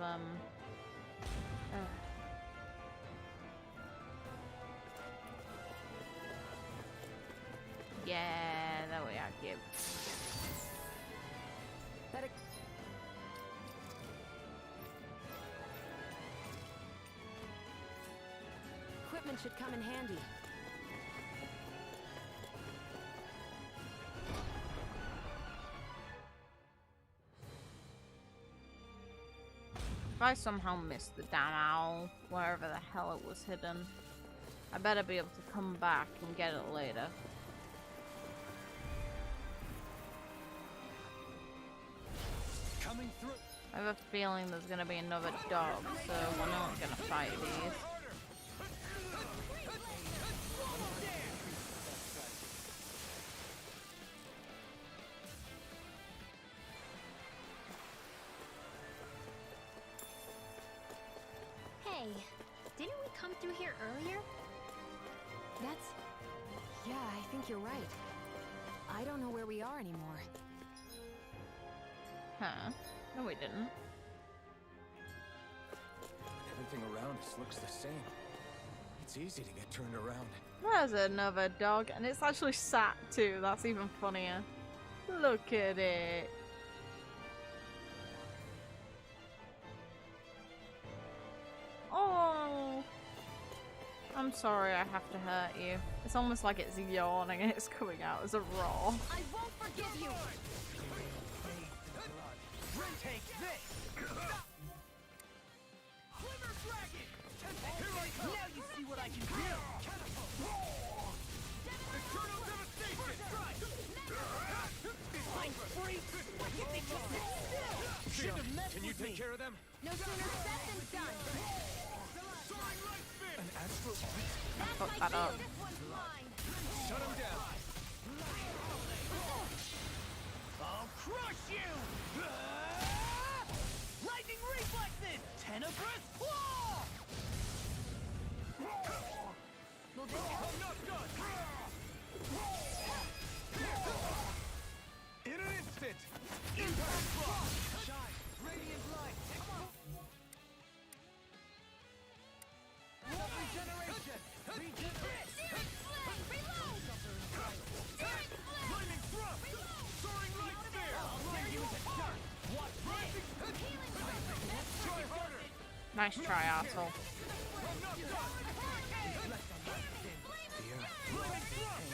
yeah, there we are, give. Equipment should come in handy. If I somehow missed the damn owl, wherever the hell it was hidden, I better be able to come back and get it later. Coming through. I have a feeling there's gonna be another dog, so we're not gonna fight these. Hey, didn't we come through here earlier? Yeah, I think you're right. I don't know where we are anymore. Huh? No, we didn't. Everything around us looks the same. It's easy to get turned around. There's another dog, and it's actually sat too. That's even funnier. Look at it. Oh, I'm sorry I have to hurt you. It's almost like it's yawning and it's coming out as a roar. I won't forgive you! Take this! Glimmer Dragon! Now you see what I can do! Eternal Devastation! Mind freaks! What do you think this is? Should have messed Can you with take me. care of them? No sooner said than done! Soaring Light Spin! An astral... That's fuck my that up. cue! This one's mine! Shut him down! I'll crush you! Lightning reflexes! Tenebrous claw! I'm not done! In an instant! Impact Frost! Shine! Radiant light! Regeneration! Regeneration! Lightning thrust! Soaring light spear! I'll use it! Watch this! Try harder! Nice try, asshole. I'm not done! Lightning thrust!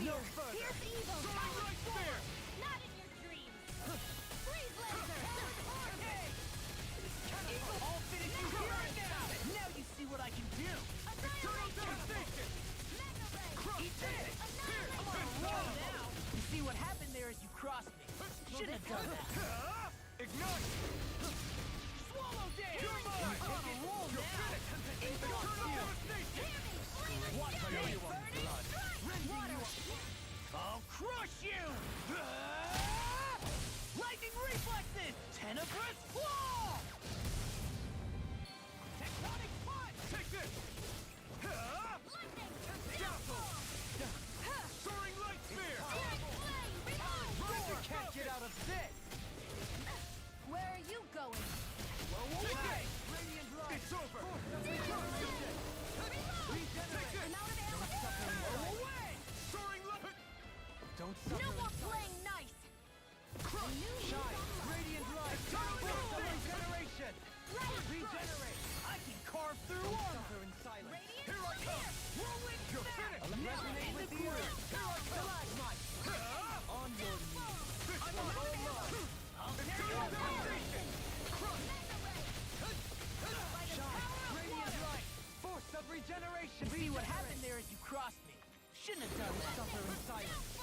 No further! Here's evil! Soaring light spear! Not in your dreams! Freeze laser! I'll finish you here and now! Now you see what I can do! Eternal devastation! Crush this! I'm on a roll now! You see what happened there as you crossed me? Shouldn't have done that! Ignite! Swallow damage! You're mine! I'm on a roll now! Regenerate! I can carve through armor! In silence. Here I come! Whirlwind snap! Resonate with the earth! Here I come! On your knees! I'm on all love! I'll tear you apart! Shine! Radiant light! Force of regeneration! See what happened there as you crossed me. Shouldn't have done that. Suffer in silence.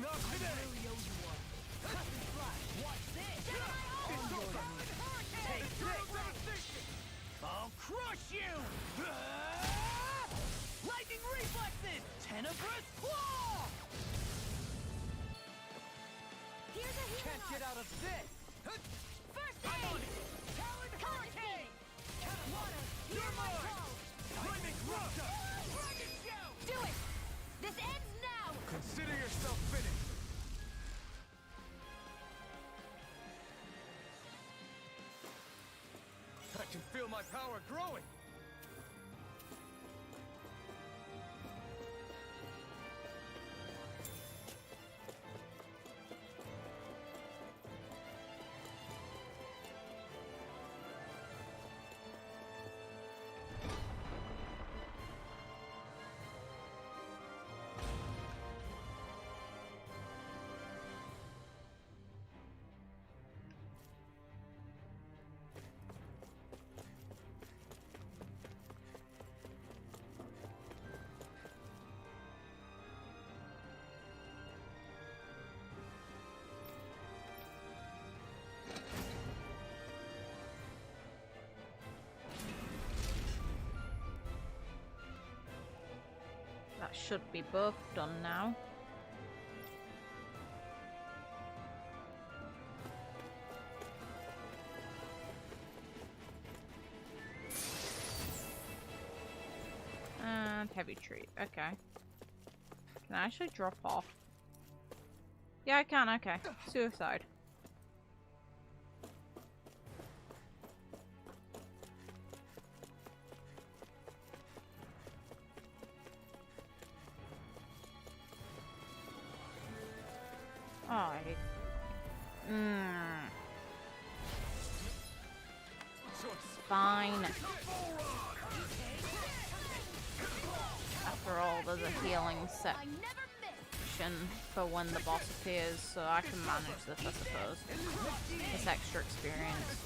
Not today! I really owe you one. Cut and flash! Watch this! On your knees! Take this! I'll crush you! Lightning reflexes! Tenebrous claw! Here's a healing Can't get out of this! First I'm on aid! it! Talon hurricane! Water! You're mine! Flaming Rupture! Dragon shout! Do it! This ends now! Consider yourself finished. I can feel my power growing. That should be both done now. And heavy treat. Okay. Can I actually drop off? Yeah, I can. Okay. Suicide. Oh, fine. After all, there's a healing section for when the boss appears, so I can manage this, I suppose. It's extra experience.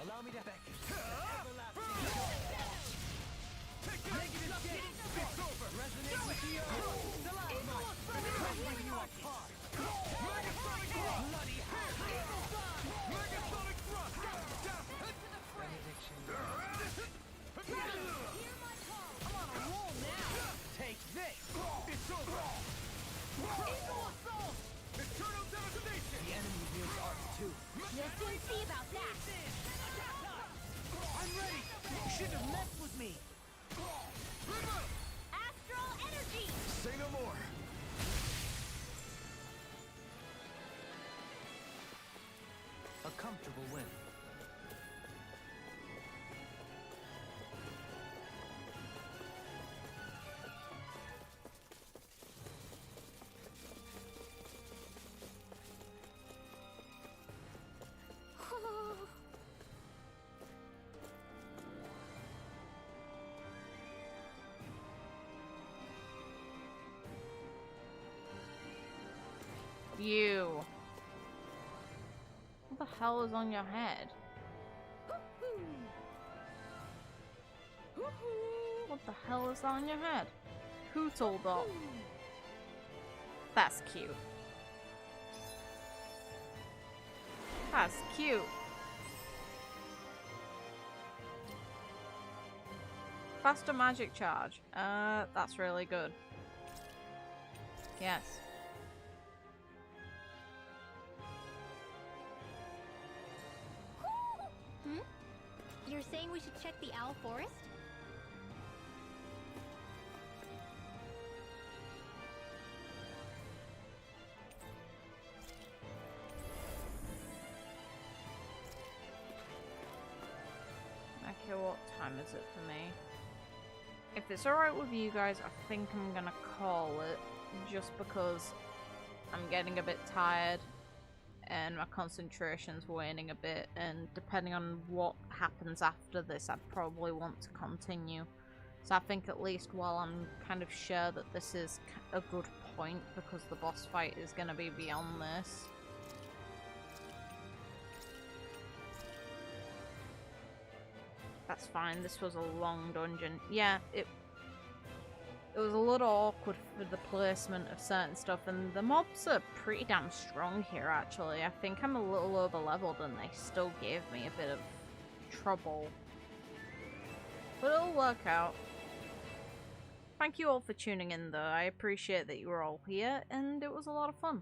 Allow me to back. Resonate with the earth. Breaking you apart. Bloody hell. Megasonic thrust. Benediction. I'm on a roll now. Take this. It's over. Eagle assault. Eternal devastation. The enemy wields arts too. You'll soon see about that! I'm ready! You shouldn't have messed with me! Astral energy! Say no more. A comfortable win. You. What the hell is on your head? What the hell is on your head? Who told up? That's cute. That's cute. Faster magic charge. That's really good. Yes. You're saying we should check the Owl Forest? Okay, what time is it for me? if it's alright with you guys, I think I'm gonna call it, just because I'm getting a bit tired and my concentration's waning a bit, and depending on what happens after this, I'd probably want to continue. So I think at least while I'm kind of sure that this is a good point, because the boss fight is going to be beyond this. That's fine, this was a long dungeon. Yeah, it was a little awkward for the placement of certain stuff, and the mobs are pretty damn strong here actually. I think I'm a little over leveled and they still gave me a bit of trouble. But it'll work out. Thank you all for tuning in though, I appreciate that you were all here, and it was a lot of fun.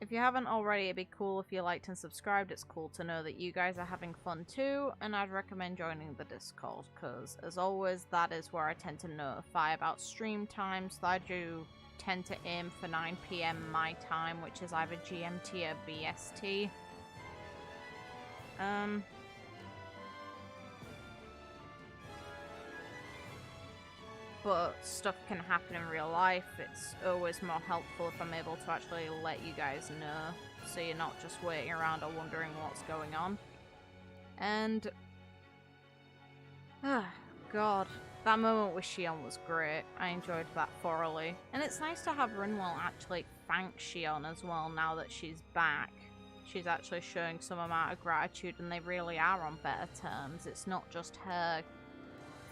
If you haven't already, it'd be cool if you liked and subscribed. It's cool to know that you guys are having fun too, and I'd recommend joining the Discord, because as always, that is where I tend to notify about stream times. I do tend to aim for 9 PM my time, which is either GMT or BST. But stuff can happen in real life. It's always more helpful if I'm able to actually let you guys know, so you're not just waiting around or wondering what's going on. And God, that moment with Shion was great. I enjoyed that thoroughly. And it's nice to have Rinwell actually thank Shion as well now that she's back. She's actually showing some amount of gratitude, and they really are on better terms. It's not just her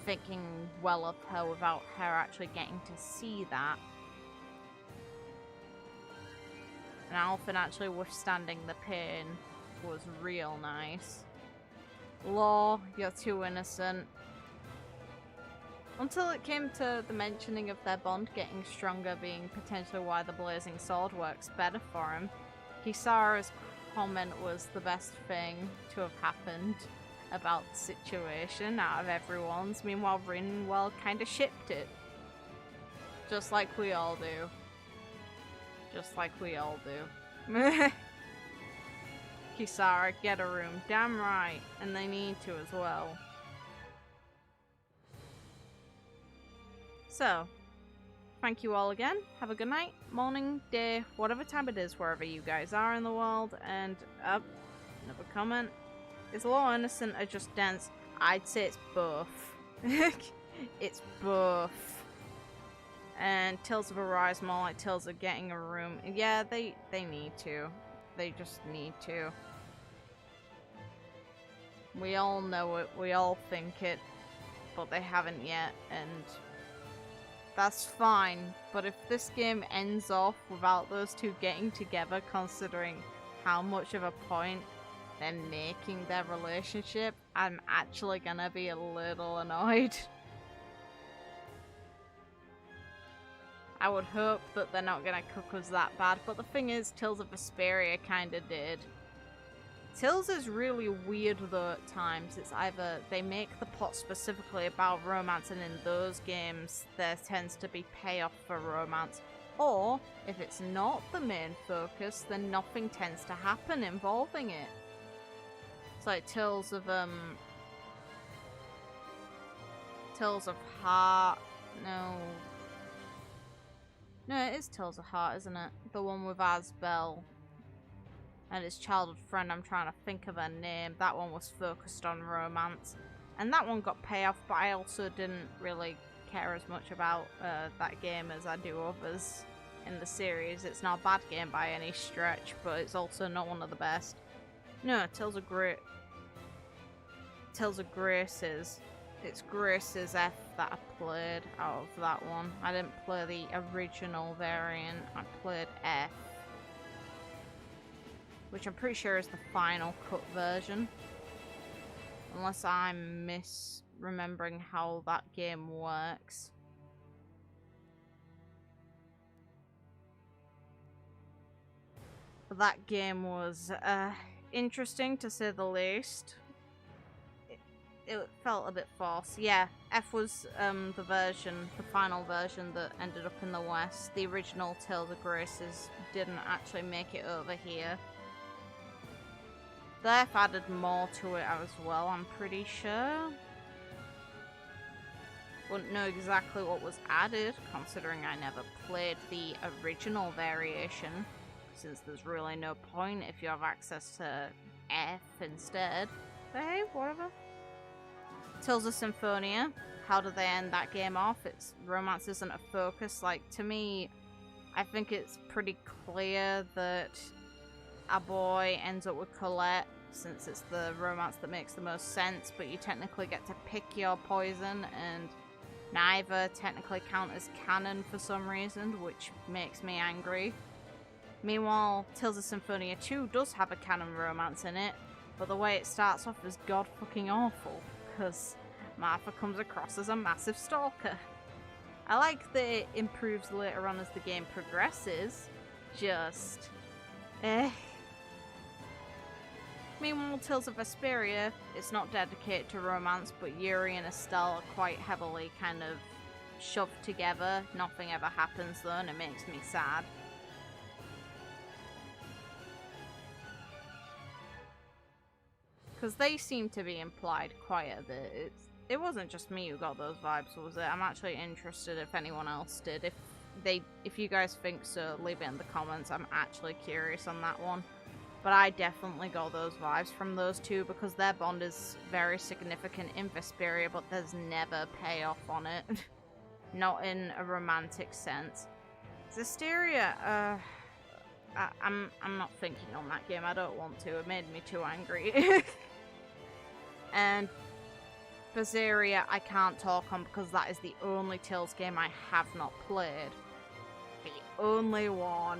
thinking well of her without her actually getting to see that. And Alphen actually withstanding the pain was real nice. Law, you're too innocent. Until it came to the mentioning of their bond getting stronger being potentially why the blazing sword works better for him. Kisara's comment was the best thing to have happened about the situation out of everyone's. Meanwhile, Rinwell kind of shipped it. Just like we all do. Just like we all do. Kisara, get a room. Damn right. And they need to as well. So, thank you all again. Have a good night, morning, day, whatever time it is wherever you guys are in the world. And up, another comment. Is law innocent or just dense? I'd say it's both. It's both. And Tales of Arise more like Tales of getting a room. Yeah, they need to. They just need to. We all know it. We all think it. But they haven't yet. And that's fine. But if this game ends off without those two getting together, considering how much of a point they're making their relationship, I'm actually gonna be a little annoyed. I would hope that they're not gonna cook us that bad, but the thing is, Tales of Vesperia kinda did. Tales is really weird though at times. It's either they make the plot specifically about romance, and in those games there tends to be payoff for romance, or if it's not the main focus, then nothing tends to happen involving it. It's like Tales of Heart. No, it is Tales of Heart, isn't it? The one with Asbel and his childhood friend. I'm trying to think of her name. That one was focused on romance, and that one got payoff, but I also didn't really care as much about that game as I do others in the series. It's not a bad game by any stretch, but it's also not one of the best. No, Tales of Graces. It's Graces F that I played out of that one. I didn't play the original variant. I played F, which I'm pretty sure is the final cut version. Unless I'm misremembering how that game works. But that game was interesting to say the least. It felt a bit forced. Yeah, F was the final version that ended up in the West. The original Tales of Graces didn't actually make it over here. The F added more to it as well, I'm pretty sure. Wouldn't know exactly what was added, considering I never played the original variation, since there's really no point if you have access to F instead. But hey, whatever. Tales of Symphonia. How do they end that game off? It's romance isn't a focus. Like, to me, I think it's pretty clear that a boy ends up with Colette, since it's the romance that makes the most sense, but you technically get to pick your poison, and neither technically count as canon for some reason, which makes me angry. Meanwhile, Tales of Symphonia 2 does have a canon romance in it, but the way it starts off is god fucking awful, because Martha comes across as a massive stalker. I like that it improves later on as the game progresses, just... Meanwhile, Tales of Vesperia, it's not dedicated to romance, but Yuri and Estelle are quite heavily kind of shoved together. Nothing ever happens though, and it makes me sad. Because they seem to be implied quite a bit. It wasn't just me who got those vibes, was it? I'm actually interested if anyone else did. If you guys think so, leave it in the comments. I'm actually curious on that one. But I definitely got those vibes from those two because their bond is very significant in Vesperia, but there's never payoff on it. Not in a romantic sense. Zestiria, I'm not thinking on that game. I don't want to. It made me too angry. And Berseria I can't talk on because that is the only Tales game I have not played. The only one.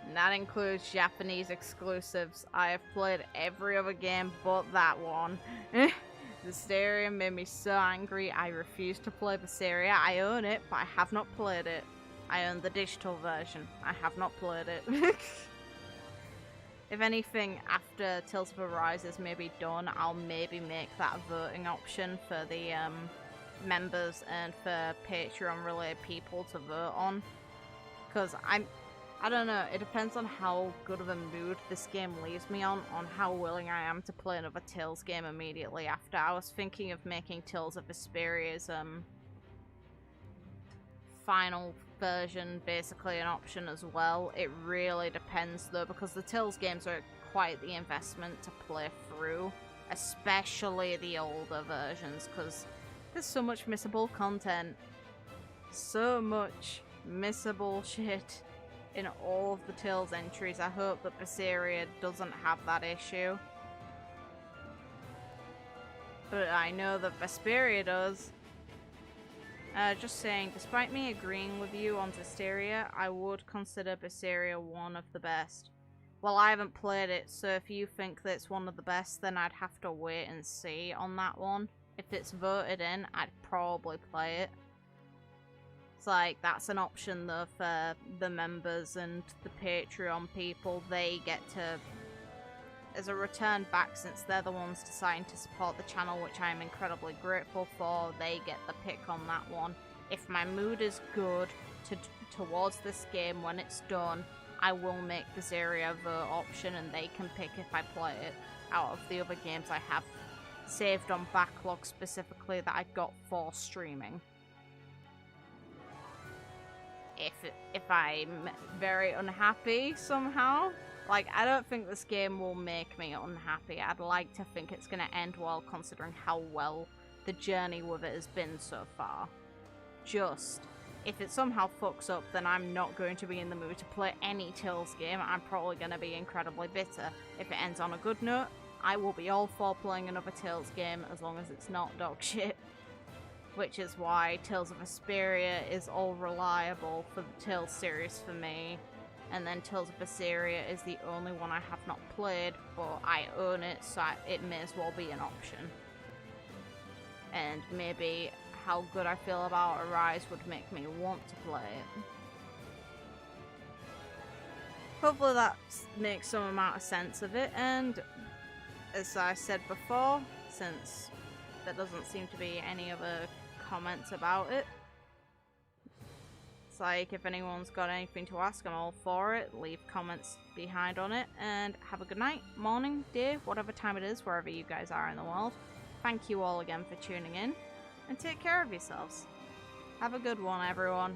And that includes Japanese exclusives. I have played every other game but that one. Berseria made me so angry. I refuse to play Berseria. I own it, but I have not played it. I own the digital version. I have not played it. If anything, after Tales of Arise is maybe done, I'll maybe make that a voting option for the members and for Patreon-related people to vote on. Because I don't know, it depends on how good of a mood this game leaves me on how willing I am to play another Tales game immediately after. I was thinking of making Tales of Vesperia's final version basically an option as well. It really depends though, because the Tales games are quite the investment to play through, especially the older versions, because there's so much missable content, so much missable shit in all of the Tales entries. I hope that Berseria doesn't have that issue, but I know that Vesperia does. Just saying, despite me agreeing with you on Zestiria, I would consider Berseria one of the best. Well, I haven't played it, so if you think that it's one of the best, then I'd have to wait and see on that one. If it's voted in, I'd probably play it. It's like, that's an option though for the members and the Patreon people. They get to, as a return back, since they're the ones deciding to support the channel, which I am incredibly grateful for, they get the pick on that one. If my mood is good towards this game when it's done, I will make Berseria a vote option and they can pick if I play it out of the other games I have saved on backlog specifically that I got for streaming. If I'm very unhappy somehow, like, I don't think this game will make me unhappy. I'd like to think it's going to end well, considering how well the journey with it has been so far. Just, if it somehow fucks up, then I'm not going to be in the mood to play any Tales game. I'm probably going to be incredibly bitter. If it ends on a good note, I will be all for playing another Tales game, as long as it's not dog shit. Which is why Tales of Vesperia is all reliable for the Tales series for me. And then Tales of Berseria is the only one I have not played, but I own it, so it may as well be an option. And maybe how good I feel about Arise would make me want to play it. Hopefully that makes some amount of sense of it, and as I said before, since there doesn't seem to be any other comments about it, it's like, if anyone's got anything to ask, I'm all for it. Leave comments behind on it. And have a good night, morning, day, whatever time it is, wherever you guys are in the world. Thank you all again for tuning in. And take care of yourselves. Have a good one, everyone.